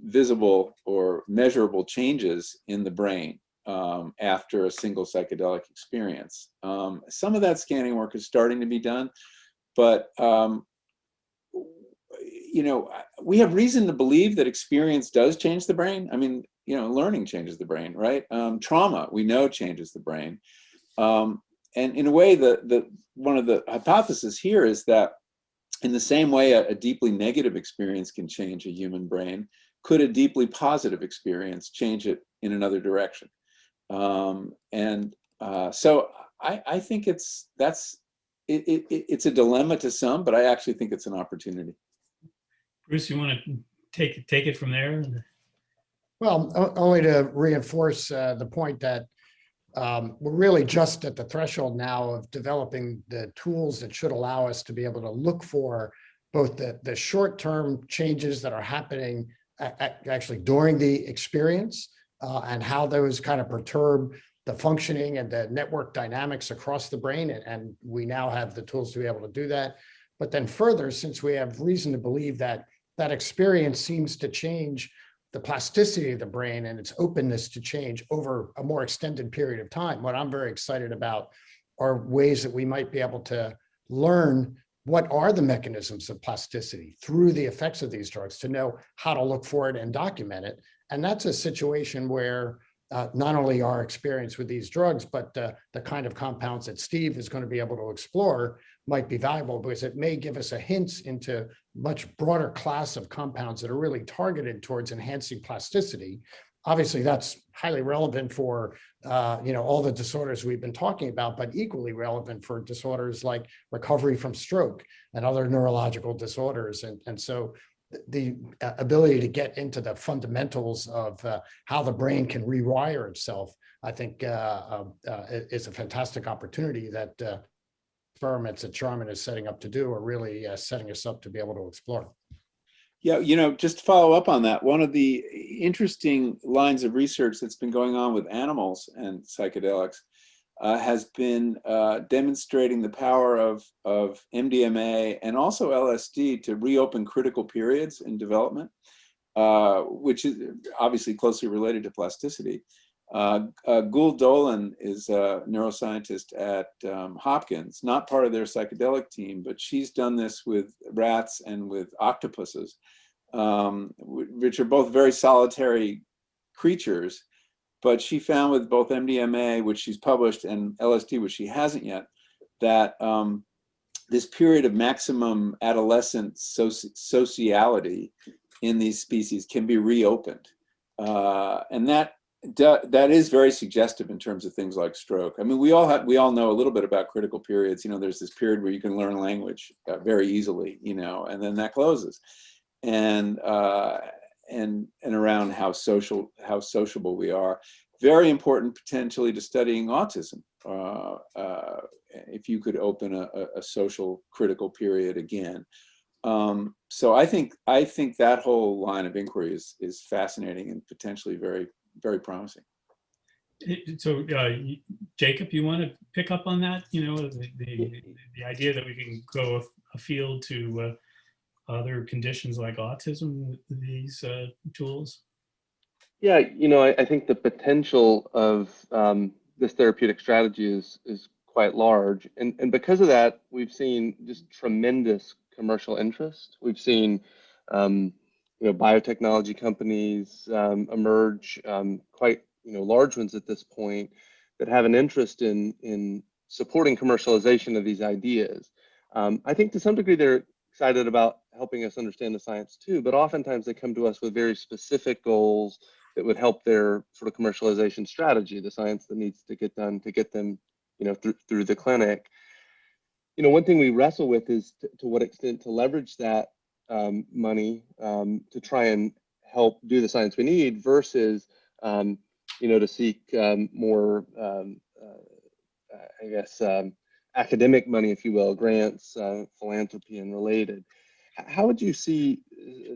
visible or measurable changes in the brain after a single psychedelic experience. Some of that scanning work is starting to be done, but you know, we have reason to believe that experience does change the brain. I mean, you know, learning changes the brain, right? Trauma, we know, changes the brain. And in a way, one of the hypotheses here is that in the same way a deeply negative experience can change a human brain, could a deeply positive experience change it in another direction? So I think it's a dilemma to some, but I actually think it's an opportunity.
Bruce, you want to take it from there?
Well, only to reinforce the point that we're really just at the threshold now of developing the tools that should allow us to be able to look for both the short-term changes that are happening actually during the experience and how those kind of perturb the functioning and the network dynamics across the brain. And we now have the tools to be able to do that. But then further, since we have reason to believe that that experience seems to change the plasticity of the brain and its openness to change over a more extended period of time, what I'm very excited about are ways that we might be able to learn what are the mechanisms of plasticity through the effects of these drugs, to know how to look for it and document it. And that's a situation where not only our experience with these drugs, but the kind of compounds that Steve is going to be able to explore might be valuable, because it may give us a hint into much broader class of compounds that are really targeted towards enhancing plasticity. Obviously, that's highly relevant for all the disorders we've been talking about, but equally relevant for disorders like recovery from stroke and other neurological disorders. And so the ability to get into the fundamentals of how the brain can rewire itself, I think is a fantastic opportunity that experiments that Sharmin is setting up to do are really setting us up to be able to explore.
Yeah, just to follow up on that, one of the interesting lines of research that's been going on with animals and psychedelics has been demonstrating the power of MDMA and also LSD to reopen critical periods in development, which is obviously closely related to plasticity. Gould Dolan is a neuroscientist at Hopkins, not part of their psychedelic team, but she's done this with rats and with octopuses, which are both very solitary creatures. But she found with both MDMA, which she's published, and LSD, which she hasn't yet, that this period of maximum adolescent sociality in these species can be reopened. And that is very suggestive in terms of things like stroke. I mean, we all know a little bit about critical periods. There's this period where you can learn language very easily, and then that closes, and around how sociable we are. Very important potentially to studying autism. If you could open a social critical period again. So I think that whole line of inquiry is fascinating and potentially very, very promising.
So Jacob, you want to pick up on that? The idea that we can go afield to other conditions like autism with these tools?
Yeah, I think the potential of this therapeutic strategy is quite large. And because of that, we've seen just tremendous commercial interest. We've seen biotechnology companies emerge, quite large ones at this point, that have an interest in supporting commercialization of these ideas. I think to some degree they're excited about helping us understand the science too, but oftentimes they come to us with very specific goals that would help their sort of commercialization strategy, the science that needs to get done to get them through the clinic. One thing we wrestle with is to what extent to leverage that money to try and help do the science we need versus to seek more academic money, if you will, grants, philanthropy and related. How would you see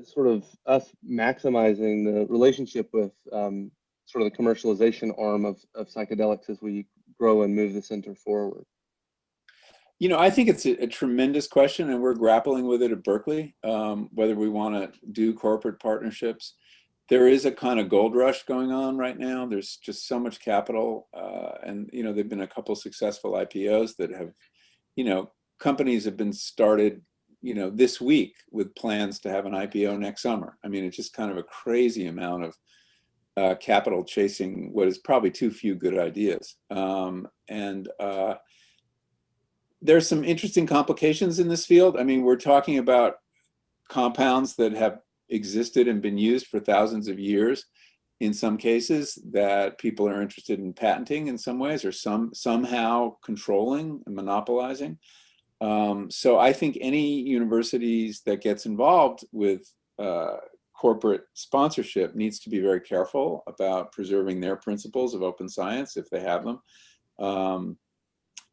sort of us maximizing the relationship with sort of the commercialization arm of psychedelics as we grow and move the center forward?
I think it's a tremendous question, and we're grappling with it at Berkeley, whether we want to do corporate partnerships. There is a kind of gold rush going on right now. There's just so much capital, and there've been a couple successful IPOs that have, companies have been started, this week with plans to have an IPO next summer. I mean, it's just kind of a crazy amount of capital chasing what is probably too few good ideas. There's some interesting complications in this field. I mean, we're talking about compounds that have existed and been used for thousands of years in some cases, that people are interested in patenting in some ways, or somehow controlling and monopolizing. So I think any universities that gets involved with corporate sponsorship needs to be very careful about preserving their principles of open science, if they have them,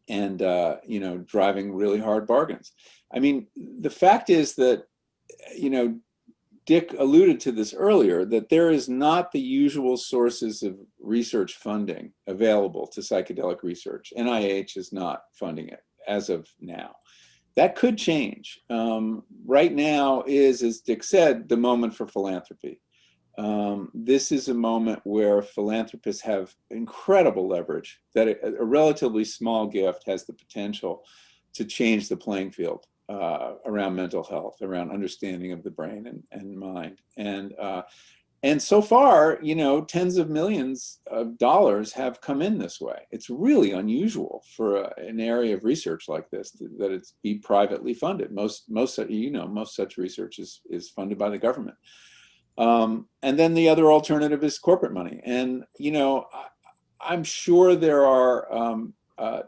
and you know, driving really hard bargains. I mean, the fact is that, you know, Dick alluded to this earlier, that there is not the usual sources of research funding available to psychedelic research. NIH is not funding it as of now. That could change. Right now is, as Dick said, the moment for philanthropy. This is a moment where philanthropists have incredible leverage, that a relatively small gift has the potential to change the playing field around mental health, around understanding of the brain and mind. And so far, you know, tens of millions of dollars have come in this way. It's really unusual for an area of research like this that it's be privately funded. Most such research is funded by the government. And then the other alternative is corporate money. And, you know, I'm sure there are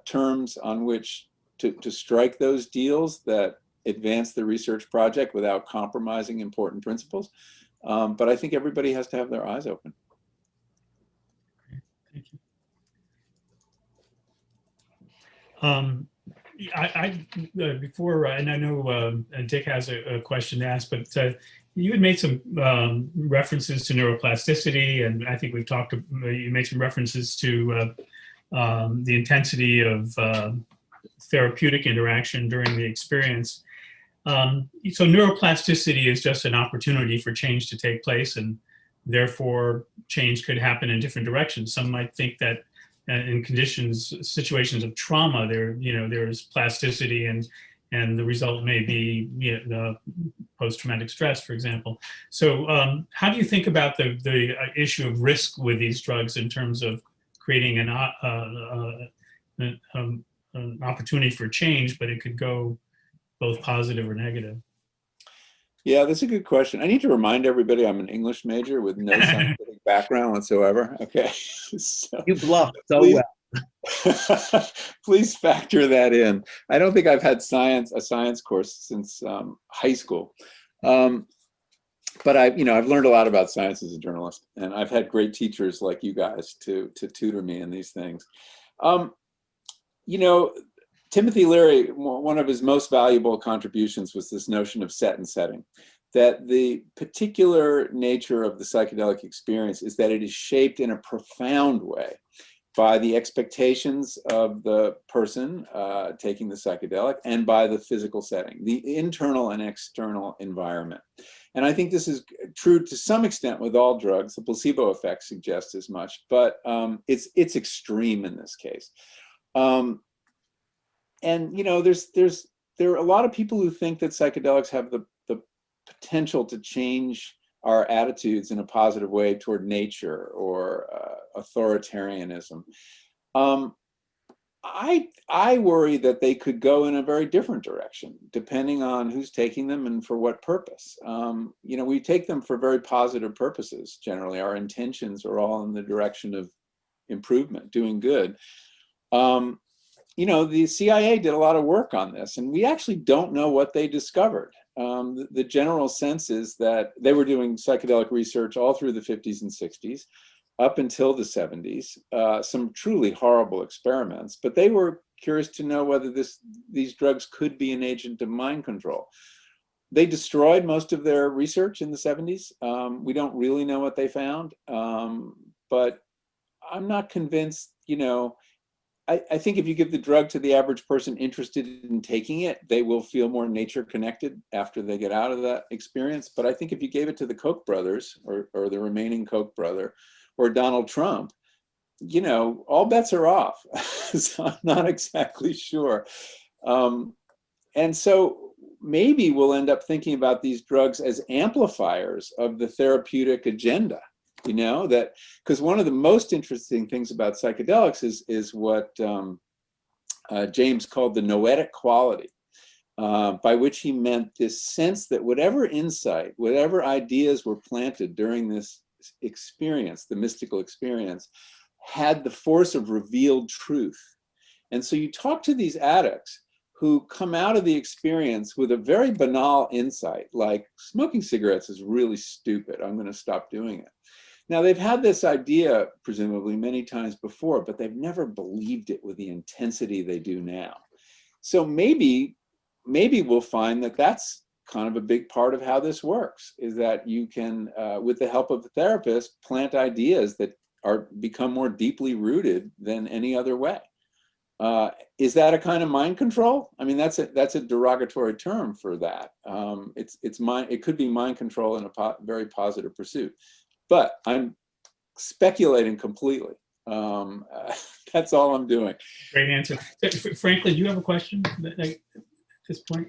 terms on which to strike those deals that advance the research project without compromising important principles. But I think everybody has to have their eyes open.
Thank you. Before, and I know Dick has a question to ask, but you had made some references to neuroplasticity, and I think we've talked, you made some references to the intensity of therapeutic interaction during the experience. So neuroplasticity is just an opportunity for change to take place, and therefore change could happen in different directions. Some might think that in situations of trauma, there's plasticity, and the result may be post-traumatic stress, for example. So how do you think about the issue of risk with these drugs in terms of creating an opportunity for change, but it could go both positive or negative?
Yeah, that's a good question. I need to remind everybody I'm an English major with no scientific background whatsoever. Okay. So,
you bluff so
please,
well.
Please factor that in. I don't think I've had a science course since high school. But I've learned a lot about science as a journalist, and I've had great teachers like you guys to tutor me in these things. You know, Timothy Leary, one of his most valuable contributions was this notion of set and setting, that the particular nature of the psychedelic experience is that it is shaped in a profound way by the expectations of the person taking the psychedelic and by the physical setting, the internal and external environment. And I think this is true to some extent with all drugs. The placebo effect suggests as much, but it's extreme in this case. And you know, there are a lot of people who think that psychedelics have the potential to change our attitudes in a positive way toward nature or authoritarianism. I worry that they could go in a very different direction, depending on who's taking them and for what purpose. You know, we take them for very positive purposes. Generally, our intentions are all in the direction of improvement, doing good. You know, the CIA did a lot of work on this, and we actually don't know what they discovered. The general sense is that they were doing psychedelic research all through the 50s and 60s, up until the 70s, some truly horrible experiments, but they were curious to know whether these drugs could be an agent of mind control. They destroyed most of their research in the 70s. We don't really know what they found, but I'm not convinced, you know, I think if you give the drug to the average person interested in taking it, they will feel more nature connected after they get out of that experience. But I think if you gave it to the Koch brothers or the remaining Koch brother or Donald Trump, you know, all bets are off. So I'm not exactly sure. And so maybe we'll end up thinking about these drugs as amplifiers of the therapeutic agenda. You know, that because one of the most interesting things about psychedelics is what James called the noetic quality, by which he meant this sense that whatever insight, whatever ideas were planted during this experience, the mystical experience, had the force of revealed truth. And so you talk to these addicts who come out of the experience with a very banal insight, like smoking cigarettes is really stupid. I'm going to stop doing it. Now, they've had this idea, presumably, many times before, but they've never believed it with the intensity they do now. So maybe we'll find that that's kind of a big part of how this works, is that you can, with the help of a therapist, plant ideas that become more deeply rooted than any other way. Is that a kind of mind control? I mean, that's a derogatory term for that. It could be mind control in a very positive pursuit, but I'm speculating completely. That's all I'm doing.
Great answer. Franklin, do you have a question at this point?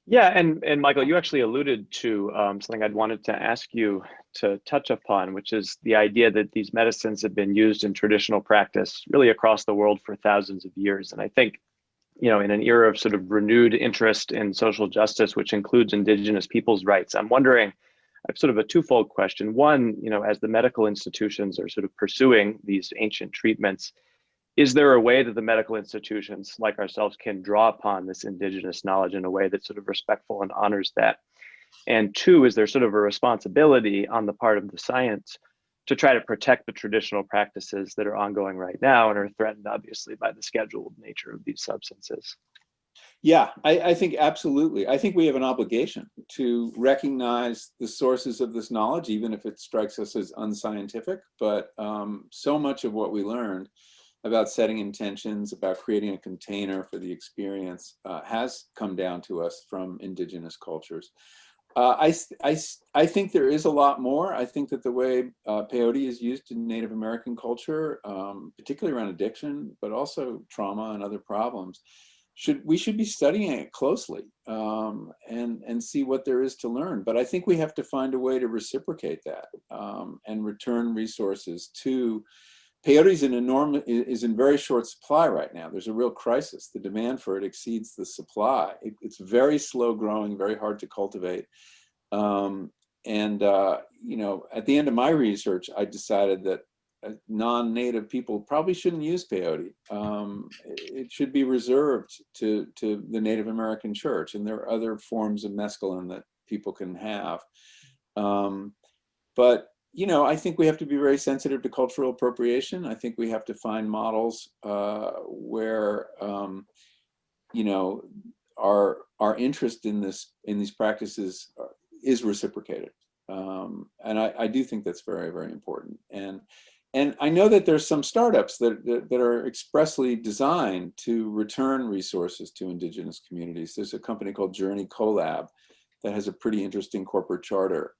Yeah, and Michael, you actually alluded to something I'd wanted to ask you to touch upon, which is the idea that these medicines have been used in traditional practice really across the world for thousands of years. And I think, in an era of sort of renewed interest in social justice, which includes indigenous people's rights, I'm wondering, I have sort of a twofold question. One, as the medical institutions are sort of pursuing these ancient treatments, is there a way that the medical institutions like ourselves can draw upon this indigenous knowledge in a way that's sort of respectful and honors that? And two, is there sort of a responsibility on the part of the science to try to protect the traditional practices that are ongoing right now and are threatened, obviously, by the scheduled nature of these substances?
Yeah, I think absolutely. I think we have an obligation to recognize the sources of this knowledge, even if it strikes us as unscientific. But so much of what we learned about setting intentions, about creating a container for the experience, has come down to us from indigenous cultures. I think there is a lot more. I think that the way peyote is used in Native American culture, particularly around addiction, but also trauma and other problems, we should be studying it closely and see what there is to learn. But I think we have to find a way to reciprocate that and return resources to. Peyote is in very short supply right now. There's a real crisis. The demand for it exceeds the supply. It's very slow growing, very hard to cultivate. At the end of my research, I decided that non-native people probably shouldn't use peyote. It should be reserved to the Native American church, and there are other forms of mescaline that people can have. But I think we have to be very sensitive to cultural appropriation. I think we have to find models where, our interest in these practices is reciprocated. And I do think that's very, very important. And I know that there's some startups that are expressly designed to return resources to indigenous communities. There's a company called Journey Collab that has a pretty interesting corporate charter.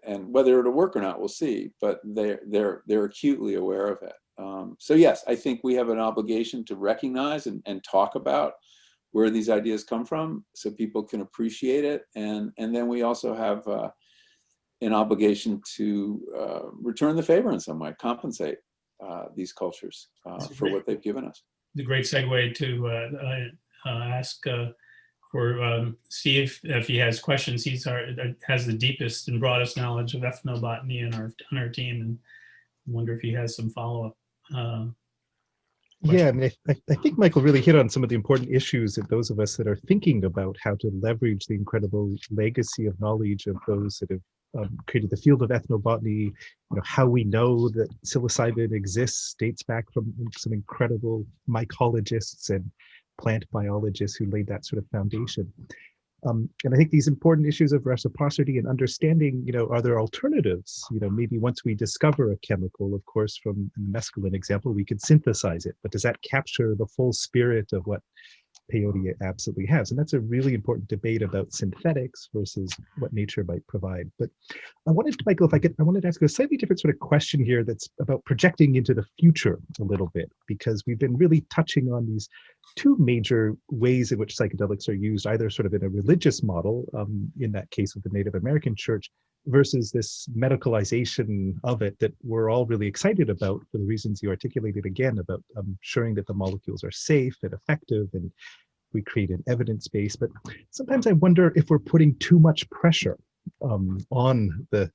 And whether it'll work or not, we'll see. But they're acutely aware of it. So yes, I think we have an obligation to recognize and talk about where these ideas come from, so people can appreciate it. And then we also have an obligation to return the favor in some way, compensate these cultures for what they've given us.
It's a great segue to ask. For Steve, if he has questions, he has the deepest and broadest knowledge of ethnobotany on our team, and I wonder if he has some follow-up.
Yeah, I mean, I think Michael really hit on some of the important issues that those of us that are thinking about how to leverage the incredible legacy of knowledge of those that have created the field of ethnobotany, how we know that psilocybin exists dates back from some incredible mycologists and plant biologists who laid that sort of foundation. And I think these important issues of reciprocity and understanding, are there alternatives? Maybe once we discover a chemical, of course, from the mescaline example, we could synthesize it, but does that capture the full spirit of what peyote absolutely has? And that's a really important debate about synthetics versus what nature might provide. But I wanted to, Michael, I wanted to ask you a slightly different sort of question here that's about projecting into the future a little bit, because we've been really touching on these two major ways in which psychedelics are used, either sort of in a religious model, in that case with the Native American church, versus this medicalization of it that we're all really excited about for the reasons you articulated again about ensuring that the molecules are safe and effective and we create an evidence base. But sometimes I wonder if we're putting too much pressure on the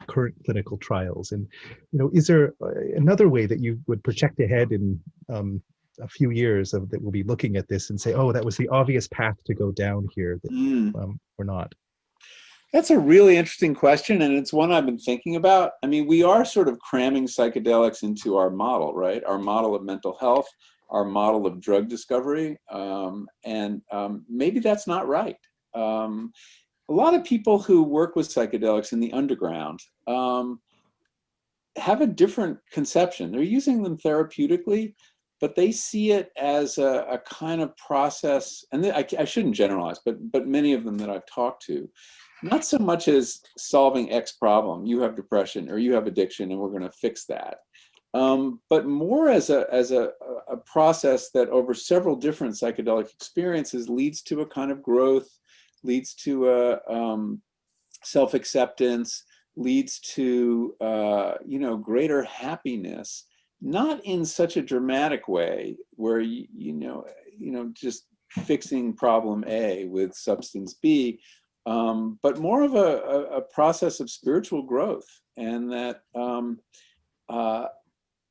current clinical trials. And, is there another way that you would project ahead in a few years that we'll be looking at this and say, oh, that was the obvious path to go down here, that we're not?
That's a really interesting question, and it's one I've been thinking about. I mean, we are sort of cramming psychedelics into our model, right? Our model of mental health, our model of drug discovery, and maybe that's not right. A lot of people who work with psychedelics in the underground have a different conception. They're using them therapeutically, but they see it as a kind of process, and I shouldn't generalize, but many of them that I've talked to, not so much as solving X problem, you have depression or you have addiction and we're going to fix that, but more as a process that over several different psychedelic experiences leads to a kind of growth, leads to a self-acceptance, leads to greater happiness, not in such a dramatic way where just fixing problem A with substance B, but more of a process of spiritual growth. And that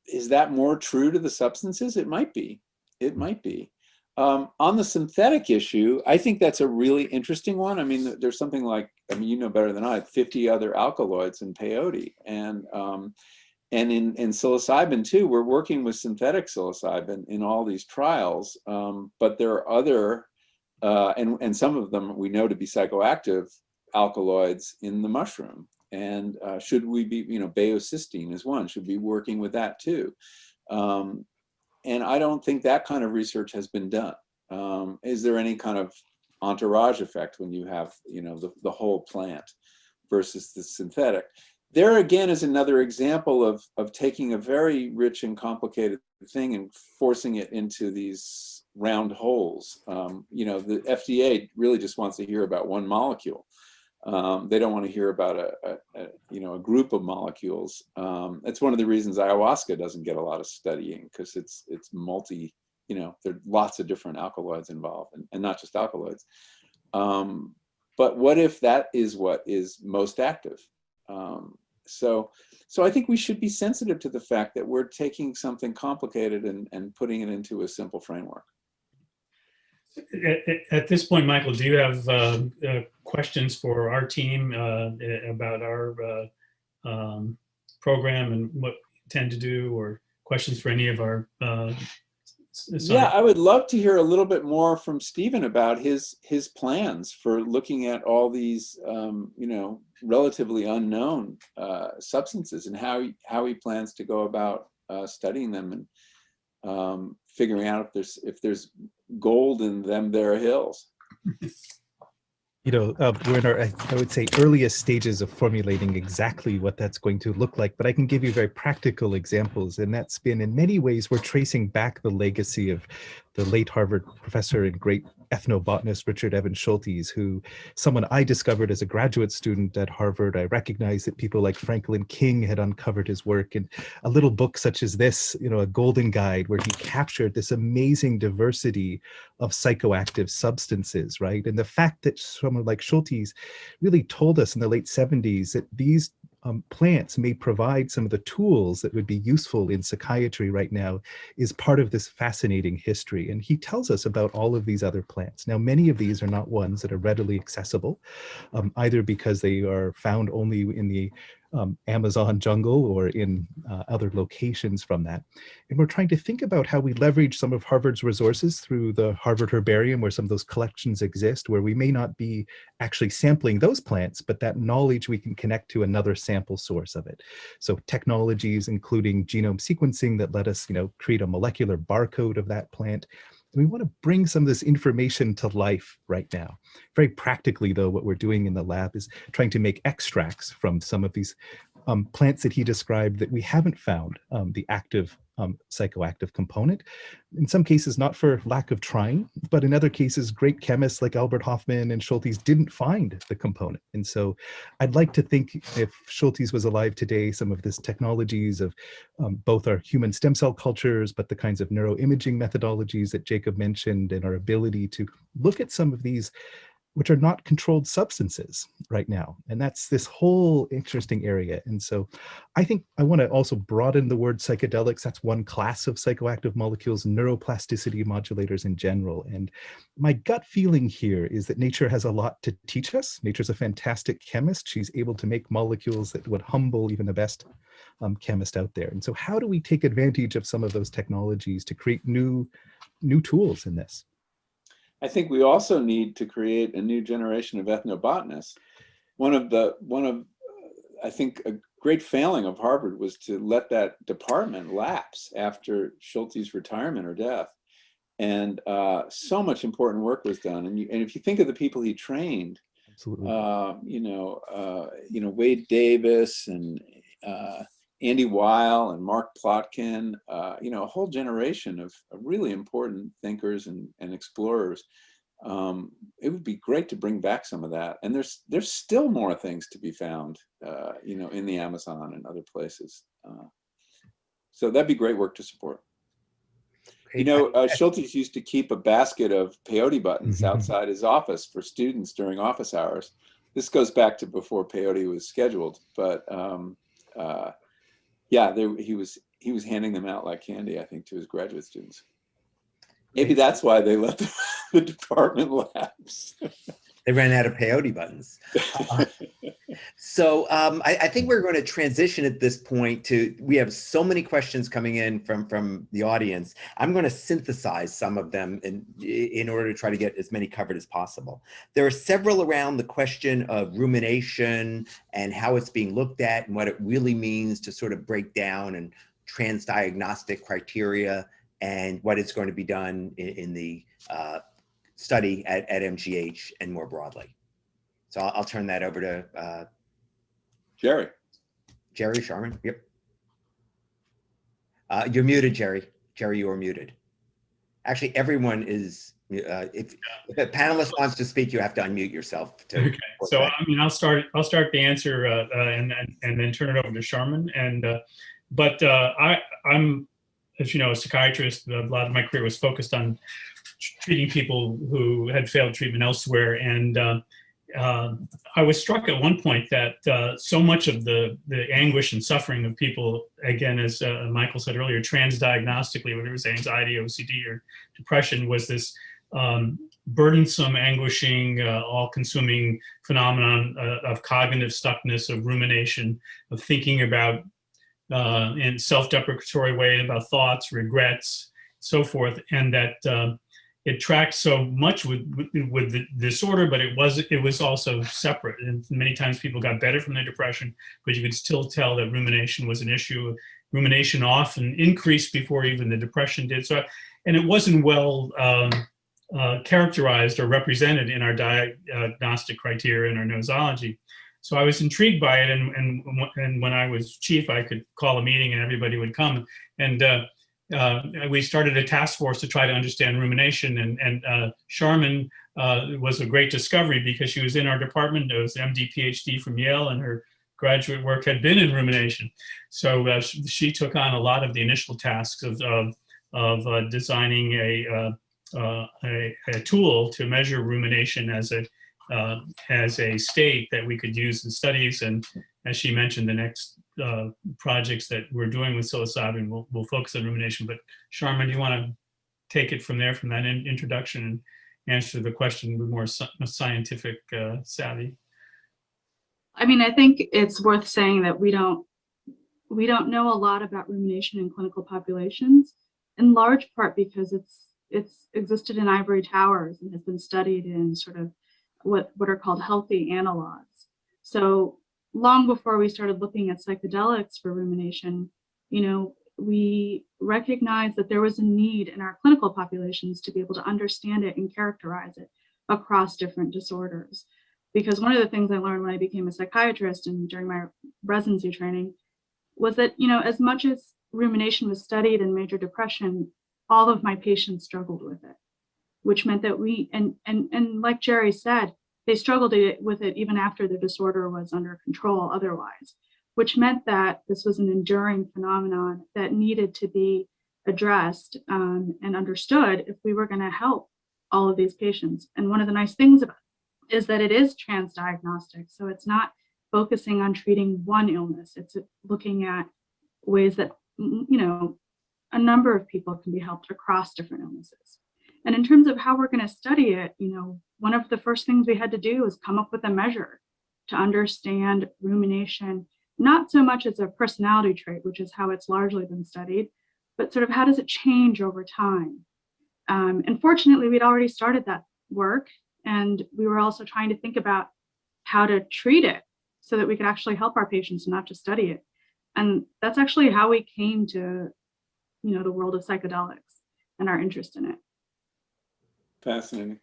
is that more true to the substances? It might be. It might be. On the synthetic issue, I think that's a really interesting one. I mean, there's something like, I mean, you know better than I, 50 other alkaloids in peyote. And in psilocybin too, we're working with synthetic psilocybin in all these trials, but there are other, and some of them we know to be psychoactive alkaloids in the mushroom. And should we be, baeocystine is one, should be working with that too. And I don't think that kind of research has been done. Is there any kind of entourage effect when you have, the whole plant versus the synthetic? There again is another example of taking a very rich and complicated thing and forcing it into these round holes. The FDA really just wants to hear about one molecule. They don't want to hear about a group of molecules. That's one of the reasons ayahuasca doesn't get a lot of studying, because it's multi, there are lots of different alkaloids involved, and not just alkaloids. But what if that is what is most active? So I think we should be sensitive to the fact that we're taking something complicated and putting it into a simple framework.
At this point, Michael, do you have questions for our team about our program and what we tend to do, or questions for any of our
Yeah, I would love to hear a little bit more from Stephen about his plans for looking at all these relatively unknown substances, and how he plans to go about studying them and figuring out if there's gold in them there hills.
We're in our, I would say, earliest stages of formulating exactly what that's going to look like, but I can give you very practical examples. And that's been, in many ways, we're tracing back the legacy of the late Harvard professor and great ethnobotanist Richard Evans Schultes, someone I discovered as a graduate student at Harvard. I recognized that people like Franklin King had uncovered his work, and a little book such as this, a golden guide, where he captured this amazing diversity of psychoactive substances, right? And the fact that someone like Schultes really told us in the late 70s that these plants may provide some of the tools that would be useful in psychiatry right now is part of this fascinating history. And he tells us about all of these other plants. Now, many of these are not ones that are readily accessible, either because they are found only in the Amazon jungle or in other locations from that. And we're trying to think about how we leverage some of Harvard's resources through the Harvard Herbarium, where some of those collections exist, where we may not be actually sampling those plants, but that knowledge we can connect to another sample source of it. So technologies, including genome sequencing, that let us, create a molecular barcode of that plant. We want to bring some of this information to life right now. Very practically, though, what we're doing in the lab is trying to make extracts from some of these plants that he described that we haven't found the active psychoactive component. In some cases, not for lack of trying, but in other cases, great chemists like Albert Hofmann and Schultes didn't find the component. And so I'd like to think, if Schultes was alive today, some of this technologies of both our human stem cell cultures, but the kinds of neuroimaging methodologies that Jacob mentioned, and our ability to look at some of these which are not controlled substances right now. And that's this whole interesting area. And so I think I want to also broaden the word psychedelics. That's one class of psychoactive molecules, neuroplasticity modulators in general. And my gut feeling here is that nature has a lot to teach us. Nature's a fantastic chemist. She's able to make molecules that would humble even the best chemist out there. And so how do we take advantage of some of those technologies to create new tools in this?
I think we also need to create a new generation of ethnobotanists. I think a great failing of Harvard was to let that department lapse after Schulte's retirement or death. And so much important work was done. And if you think of the people he trained,
absolutely,
Wade Davis and Andy Weil and Mark Plotkin, a whole generation of really important thinkers and explorers. It would be great to bring back some of that. And there's still more things to be found, in the Amazon and other places. So that'd be great work to support. Schultes used to keep a basket of peyote buttons outside his office for students during office hours. This goes back to before peyote was scheduled, but he was handing them out like candy, I think, to his graduate students. Maybe that's why they let the department lapse.
They ran out of peyote buttons. So I think we're going to transition at this point we have so many questions coming in from the audience. I'm going to synthesize some of them in order to try to get as many covered as possible. There are several around the question of rumination and how it's being looked at and what it really means to sort of break down and transdiagnostic criteria and what is going to be done in the study at MGH and more broadly. So I'll turn that over to
Jerry.
Jerry Sharmin. Yep. You're muted, Jerry. Jerry, you are muted. Actually, everyone is. If a panelist wants to speak, you have to unmute yourself.
Okay. So I'll start the answer and then turn it over to Sharmin. I'm, as you know, a psychiatrist. A lot of my career was focused on treating people who had failed treatment elsewhere. And I was struck at one point that so much of the anguish and suffering of people, again, as Michael said earlier, transdiagnostically, whether it was anxiety, OCD, or depression, was this burdensome, anguishing, all-consuming phenomenon of cognitive stuckness, of rumination, of thinking about in self-deprecatory way about thoughts, regrets, so forth, and that it tracked so much with the disorder, but it was also separate. And many times people got better from their depression, but you could still tell that rumination was an issue. Rumination often increased before even the depression did. So, and it wasn't well characterized or represented in our diagnostic criteria in our nosology. So I was intrigued by it, and when I was chief, I could call a meeting and everybody would come. And we started a task force to try to understand rumination, and Sharmin was a great discovery because she was in our department. It was MD, PhD from Yale, and her graduate work had been in rumination. So she took on a lot of the initial tasks of designing a tool to measure rumination as a state that we could use in studies. And as she mentioned, the next projects that we're doing with psilocybin will focus on rumination. But Sharmin, do you want to take it from there, from that introduction, and answer the question with more scientific savvy?
I mean, I think it's worth saying that we don't know a lot about rumination in clinical populations, in large part because it's existed in ivory towers and has been studied in sort of what are called healthy analogs. So long before we started looking at psychedelics for rumination, we recognized that there was a need in our clinical populations to be able to understand it and characterize it across different disorders. Because one of the things I learned when I became a psychiatrist and during my residency training was that, as much as rumination was studied in major depression, all of my patients struggled with it, which meant that and like Jerry said, they struggled with it even after the disorder was under control otherwise, which meant that this was an enduring phenomenon that needed to be addressed and understood if we were going to help all of these patients. And one of the nice things is that it is transdiagnostic. So it's not focusing on treating one illness. It's looking at ways that, a number of people can be helped across different illnesses. And in terms of how we're going to study it, one of the first things we had to do was come up with a measure to understand rumination, not so much as a personality trait, which is how it's largely been studied, but sort of how does it change over time? And fortunately, we'd already started that work, and we were also trying to think about how to treat it so that we could actually help our patients and not just study it. And that's actually how we came to, the world of psychedelics and our interest in it.
Fascinating.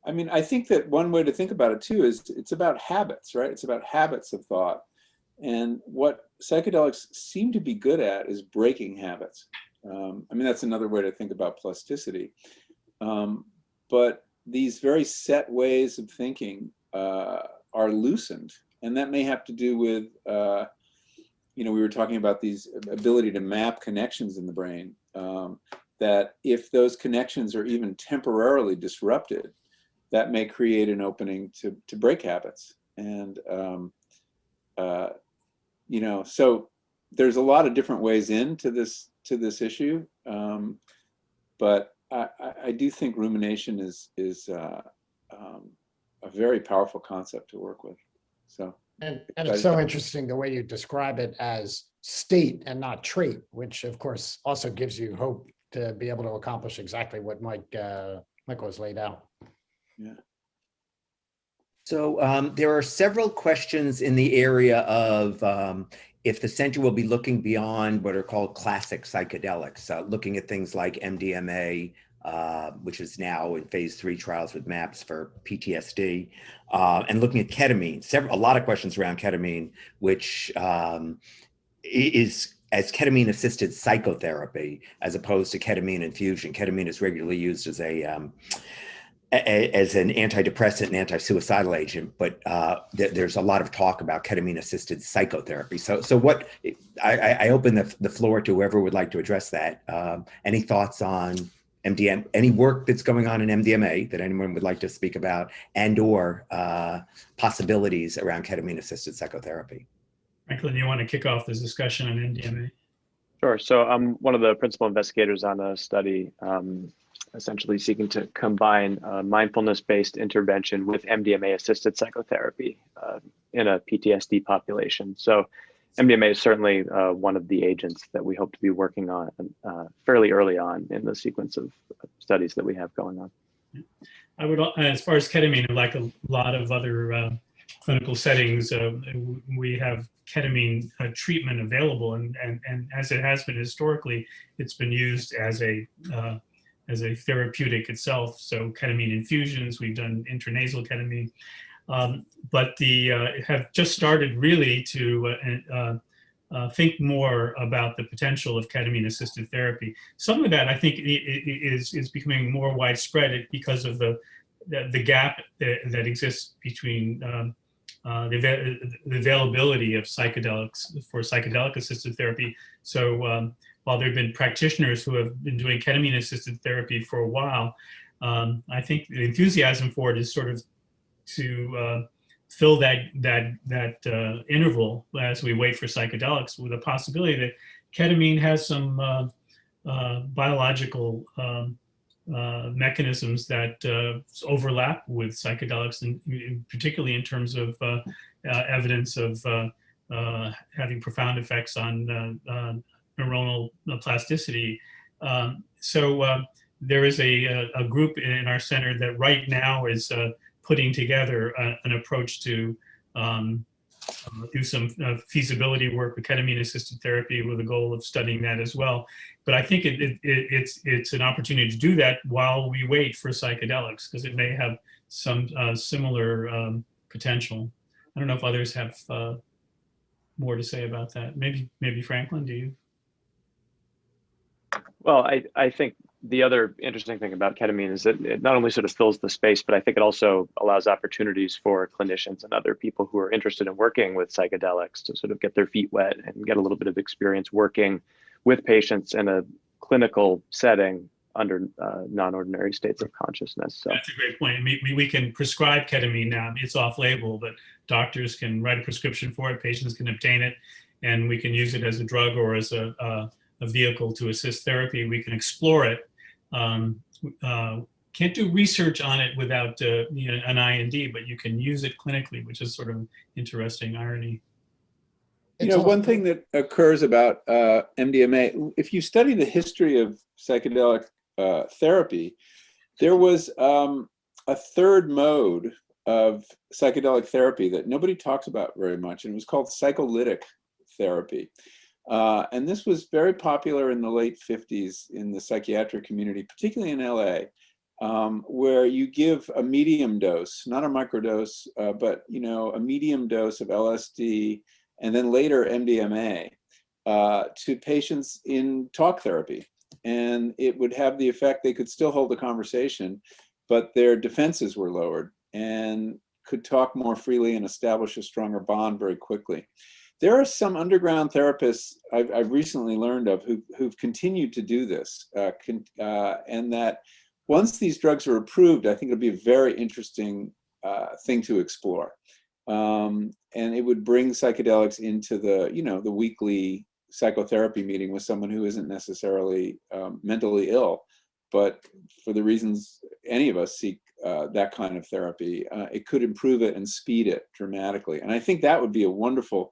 I mean, I think that one way to think about it too is it's about habits, right? It's about habits of thought. And what psychedelics seem to be good at is breaking habits. That's another way to think about plasticity. But these very set ways of thinking are loosened. And that may have to do with, we were talking about these ability to map connections in the brain, that if those connections are even temporarily disrupted, that may create an opening to break habits. And, so there's a lot of different ways into this issue. But I do think rumination is a very powerful concept to work with. So.
And it's so interesting the way you describe it as state and not trait, which of course also gives you hope to be able to accomplish exactly what Michael has laid out.
Yeah.
So there are several questions in the area of if the center will be looking beyond what are called classic psychedelics, looking at things like MDMA, which is now in phase 3 trials with MAPS for PTSD, and looking at ketamine. A lot of questions around ketamine, which is as ketamine-assisted psychotherapy as opposed to ketamine infusion. Ketamine is regularly used as an antidepressant and anti-suicidal agent, but there's a lot of talk about ketamine-assisted psychotherapy. So what, I open the floor to whoever would like to address that. Any thoughts on MDMA, any work that's going on in MDMA that anyone would like to speak about, and or possibilities around ketamine-assisted psychotherapy?
Franklin, you want to kick off this discussion on MDMA?
Sure. So I'm one of the principal investigators on a study essentially seeking to combine mindfulness-based intervention with MDMA-assisted psychotherapy in a PTSD population. So MDMA is certainly one of the agents that we hope to be working on fairly early on in the sequence of studies that we have going on.
I would, as far as ketamine, like a lot of other clinical settings, we have ketamine treatment available, and as it has been historically, it's been used as a therapeutic itself. So ketamine infusions, we've done intranasal ketamine, but have just started really to think more about the potential of ketamine-assisted therapy. Some of that, I think, is becoming more widespread because of the gap that exists between the availability of psychedelics for psychedelic-assisted therapy. So while there have been practitioners who have been doing ketamine-assisted therapy for a while, I think the enthusiasm for it is sort of to fill that interval as we wait for psychedelics, with a possibility that ketamine has some biological mechanisms that overlap with psychedelics, and particularly in terms of evidence of having profound effects on neuronal plasticity. So there is a group in our center that right now is putting together an approach to do some feasibility work with ketamine-assisted therapy with the goal of studying that as well. But I think it's an opportunity to do that while we wait for psychedelics, because it may have some similar potential. I don't know if others have more to say about that. Maybe Franklin, do you?
Well, I think the other interesting thing about ketamine is that it not only sort of fills the space, but I think it also allows opportunities for clinicians and other people who are interested in working with psychedelics to sort of get their feet wet and get a little bit of experience working with patients in a clinical setting under non-ordinary states of consciousness. So
that's a great point. We can prescribe ketamine now. It's off-label, but doctors can write a prescription for it. Patients can obtain it, and we can use it as a drug or as a vehicle to assist therapy. We can explore it. Can't do research on it without an IND, but you can use it clinically, which is sort of an interesting irony.
You know, one thing that occurs about MDMA, if you study the history of psychedelic therapy, there was a third mode of psychedelic therapy that nobody talks about very much, and it was called psycholytic therapy. And this was very popular in the late 50s in the psychiatric community, particularly in LA, where you give a medium dose, not a microdose, but a medium dose of LSD and then later MDMA to patients in talk therapy. And it would have the effect they could still hold the conversation, but their defenses were lowered and could talk more freely and establish a stronger bond very quickly. There are some underground therapists I've recently learned of who've continued to do this, and that once these drugs are approved, I think it'll be a very interesting thing to explore. And it would bring psychedelics into the weekly psychotherapy meeting with someone who isn't necessarily mentally ill, but for the reasons any of us seek that kind of therapy, it could improve it and speed it dramatically. And I think that would be a wonderful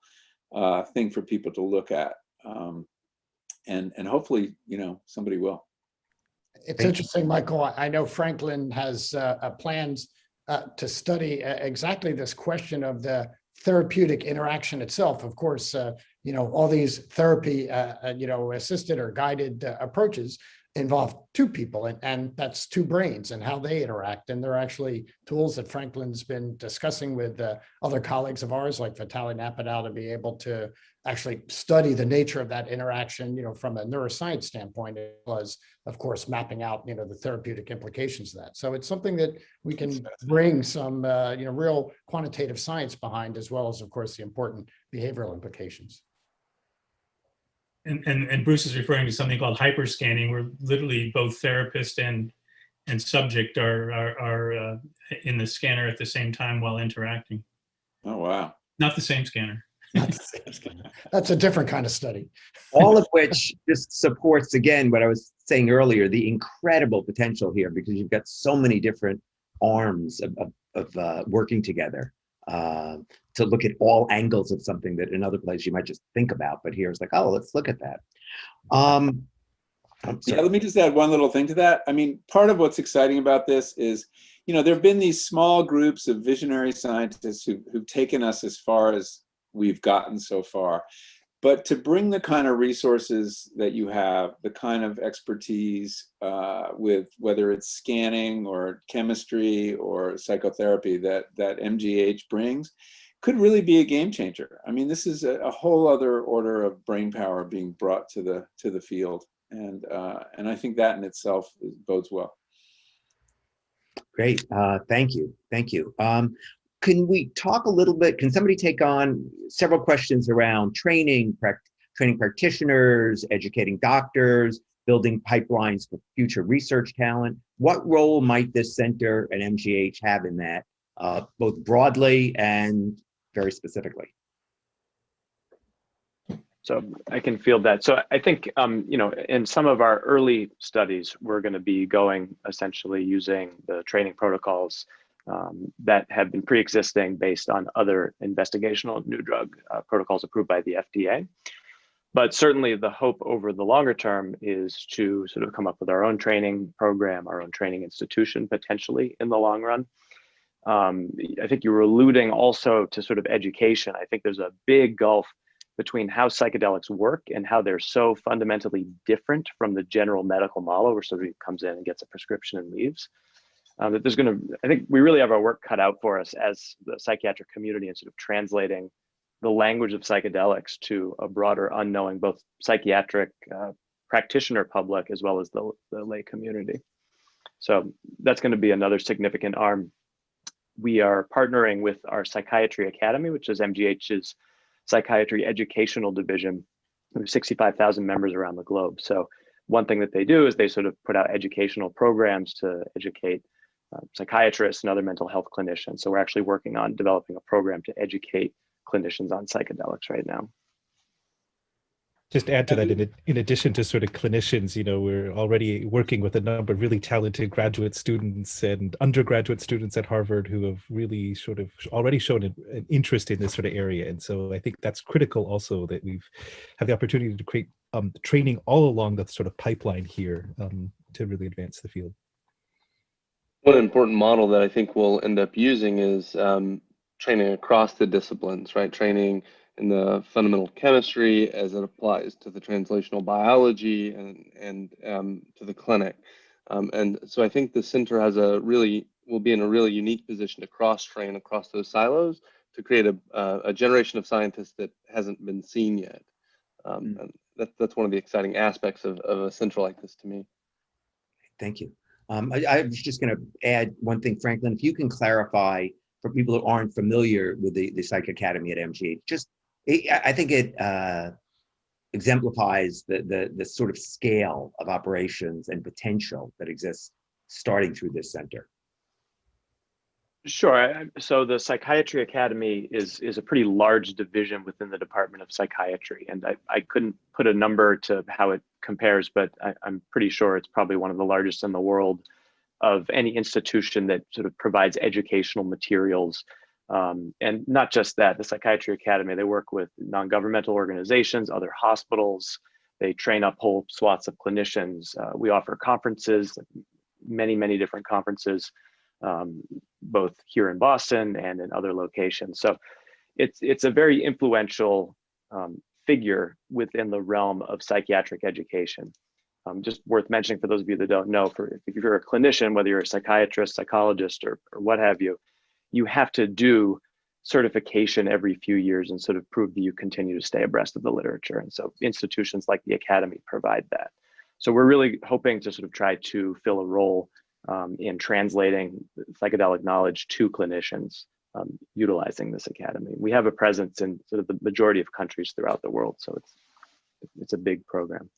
thing for people to look at. And hopefully, somebody will.
It's interesting, Michael. I know Franklin has plans to study exactly this question of the therapeutic interaction itself. Of course, all these therapy, assisted or guided approaches involve two people, and that's two brains and how they interact. And there are actually tools that Franklin's been discussing with other colleagues of ours, like Vitaly Napadal, to be able to actually study the nature of that interaction, from a neuroscience standpoint, as well as, of course, mapping out, the therapeutic implications of that. So it's something that we can bring some, real quantitative science behind, as well as, of course, the important behavioral implications.
And Bruce is referring to something called hyperscanning, where literally both therapist and subject are in the scanner at the same time while interacting.
Oh, wow.
Not the same scanner.
Not the same scanner. That's a different kind of study.
All of which just supports, again, what I was saying earlier, the incredible potential here, because you've got so many different arms of working together. To look at all angles of something that in other places you might just think about, but here it's like, oh, let's look at that.
Yeah, let me just add one little thing to that. I mean, part of what's exciting about this is, there have been these small groups of visionary scientists who've taken us as far as we've gotten so far. But to bring the kind of resources that you have, the kind of expertise with whether it's scanning or chemistry or psychotherapy that MGH brings, could really be a game changer. I mean, this is a whole other order of brain power being brought to the field, and I think that in itself bodes well.
Great, thank you. Can we talk a little bit? Can somebody take on several questions around training practitioners, educating doctors, building pipelines for future research talent? What role might this center at MGH have in that, both broadly and very specifically?
So I can field that. So I think, in some of our early studies, we're going to be going essentially using the training protocols that have been pre-existing based on other investigational new drug protocols approved by the FDA. But certainly the hope over the longer term is to sort of come up with our own training program, our own training institution, potentially in the long run. I think you were alluding also to sort of education. I think there's a big gulf between how psychedelics work and how they're so fundamentally different from the general medical model, where somebody comes in and gets a prescription and leaves. That there's I think we really have our work cut out for us as the psychiatric community in sort of translating the language of psychedelics to a broader unknowing, both psychiatric practitioner public as well as the lay community. So that's going to be another significant arm. We are partnering with our Psychiatry Academy, which is MGH's psychiatry educational division. We have 65,000 members around the globe. So one thing that they do is they sort of put out educational programs to educate psychiatrists and other mental health clinicians. So we're actually working on developing a program to educate clinicians on psychedelics right now.
Just add to that, in addition to sort of clinicians, you know, we're already working with a number of really talented graduate students and undergraduate students at Harvard who have really sort of already shown an interest in this sort of area. And so I think that's critical also, that we've had the opportunity to create training all along the sort of pipeline here to really advance the field.
One important model that I think we'll end up using is training across the disciplines, right? Training in the fundamental chemistry as it applies to the translational biology and to the clinic. And so I think the center will be in a really unique position to cross-train across those silos to create a generation of scientists that hasn't been seen yet. And that's one of the exciting aspects of a center like this to me.
Thank you. I was just going to add one thing, Franklin, if you can clarify for people who aren't familiar with the Psych Academy at MGH, I think it exemplifies the sort of scale of operations and potential that exists starting through this center.
Sure. So the Psychiatry Academy is a pretty large division within the Department of Psychiatry. And I couldn't put a number to how it compares, but I'm pretty sure it's probably one of the largest in the world of any institution that sort of provides educational materials. And not just that, the Psychiatry Academy, they work with non-governmental organizations, other hospitals. They train up whole swaths of clinicians. We offer conferences, many different conferences, both here in Boston and in other locations. So it's a very influential figure within the realm of psychiatric education. Just worth mentioning for those of you that don't know, if you're a clinician, whether you're a psychiatrist, psychologist, or what have you, you have to do certification every few years and sort of prove that you continue to stay abreast of the literature. And so institutions like the Academy provide that. So we're really hoping to sort of try to fill a role in translating psychedelic knowledge to clinicians utilizing this academy. We have a presence in sort of the majority of countries throughout the world, so it's a big program.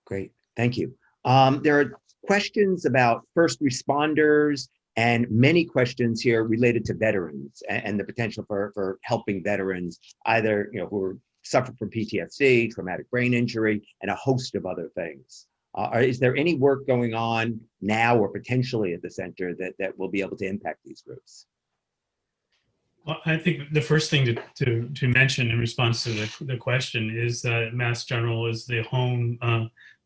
Great, thank you. There are questions about first responders and many questions here related to veterans and the potential for helping veterans, either who suffer from PTSD, traumatic brain injury, and a host of other things. Is there any work going on now or potentially at the center that will be able to impact these groups?
Well, I think the first thing to mention in response to the question is that Mass General is the home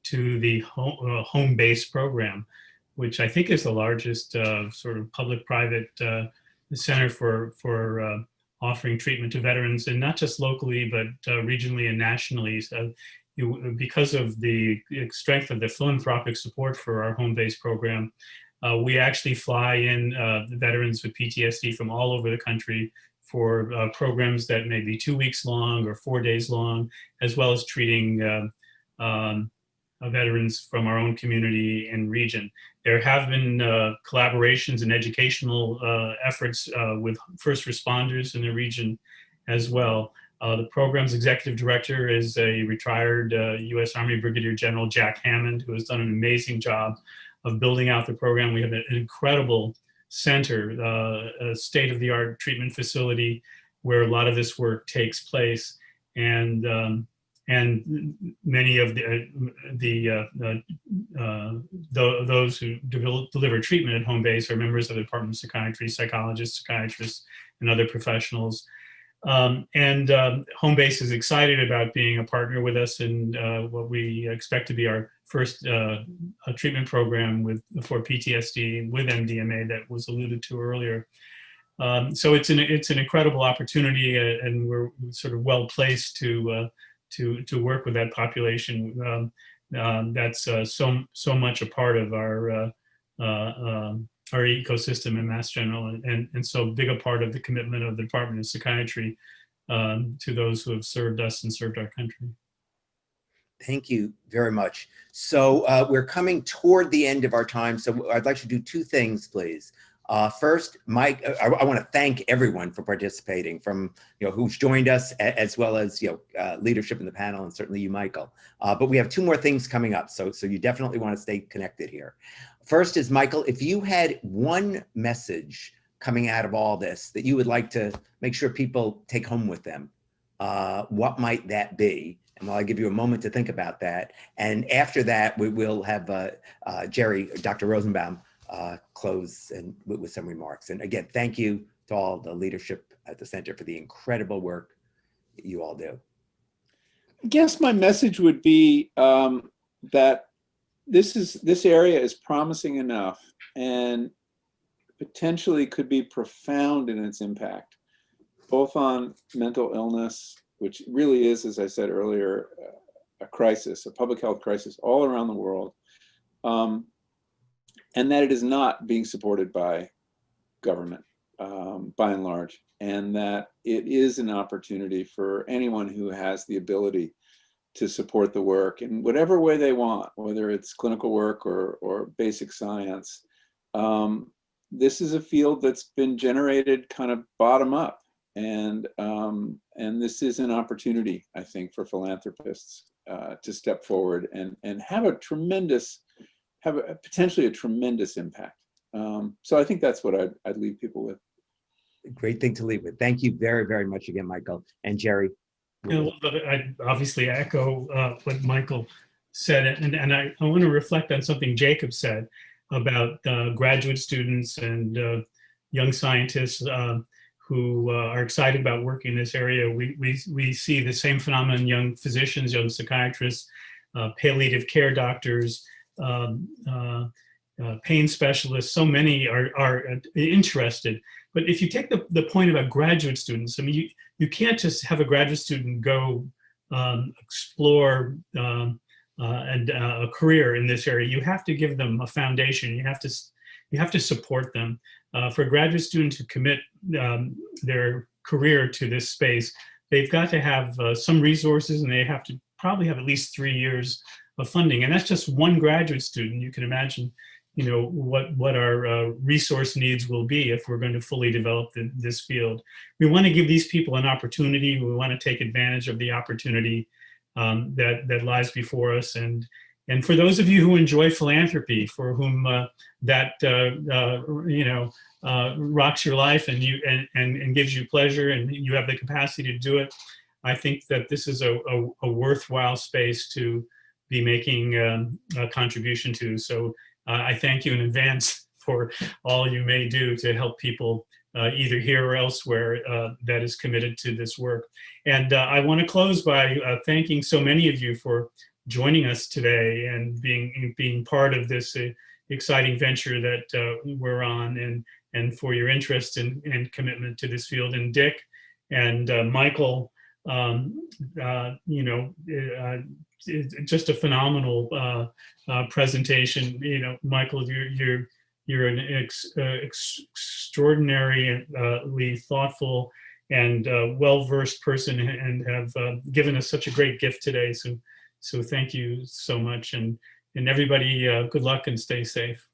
to the home-based program, which I think is the largest sort of public-private center for offering treatment to veterans, and not just locally, but regionally and nationally. So, because of the strength of the philanthropic support for our home-based program, we actually fly in the veterans with PTSD from all over the country for programs that may be 2 weeks long or 4 days long, as well as treating veterans from our own community and region. There have been collaborations and educational efforts with first responders in the region as well. The program's executive director is a retired U.S. Army Brigadier General Jack Hammond, who has done an amazing job of building out the program. We have an incredible center, a state-of-the-art treatment facility where a lot of this work takes place, and many of those who deliver treatment at home base are members of the Department of Psychiatry, psychologists, psychiatrists, and other professionals. Home base is excited about being a partner with us in what we expect to be our first treatment program for PTSD with MDMA that was alluded to earlier. So it's an incredible opportunity, and we're sort of well placed to work with that population. That's so much a part of our ecosystem in Mass General, and so big a part of the commitment of the Department of Psychiatry to those who have served us and served our country.
Thank you very much. So we're coming toward the end of our time, so I'd like to do two things, please. First, Mike, I want to thank everyone for participating, from who's joined us, as well as leadership in the panel, and certainly you, Michael. But we have two more things coming up, so you definitely want to stay connected here. First is, Michael, if you had one message coming out of all this that you would like to make sure people take home with them, what might that be? And while I give you a moment to think about that, and after that, we will have Dr. Rosenbaum, close and with some remarks. And again, thank you to all the leadership at the center for the incredible work you all do.
I guess my message would be that this area is promising enough and potentially could be profound in its impact, both on mental illness, which really is, as I said earlier, a crisis, a public health crisis all around the world, and that it is not being supported by government, by and large, and that it is an opportunity for anyone who has the ability to support the work in whatever way they want, whether it's clinical work or basic science. This is a field that's been generated kind of bottom up, and this is an opportunity, I think, for philanthropists to step forward and have potentially a tremendous impact. So I think that's what I'd leave people with.
Great thing to leave with. Thank you very, very much again, Michael. And Jerry.
I obviously echo what Michael said, and I want to reflect on something Jacob said about graduate students and young scientists who are excited about working in this area. We see the same phenomenon in young physicians, young psychiatrists, palliative care doctors, pain specialists. So many are interested. But if you take the point about graduate students, I mean, you can't just have a graduate student go explore a career in this area. You have to give them a foundation. You have to support them. For a graduate student to commit their career to this space, they've got to have some resources, and they have to probably have at least 3 years of funding. And that's just one graduate student. You can imagine, what our resource needs will be if we're going to fully develop this field. We want to give these people an opportunity. We want to take advantage of the opportunity that lies before us. And for those of you who enjoy philanthropy, for whom rocks your life and gives you pleasure, and you have the capacity to do it, I think that this is a worthwhile space to be making a contribution to. So I thank you in advance for all you may do to help people either here or elsewhere that is committed to this work. And I want to close by thanking so many of you for joining us today and being part of this exciting venture that we're on, and for your interest and commitment to this field. And Dick and Michael, just a phenomenal presentation. Michael, you're an extraordinarily thoughtful and well-versed person, and have given us such a great gift today. So thank you so much, and everybody, good luck and stay safe.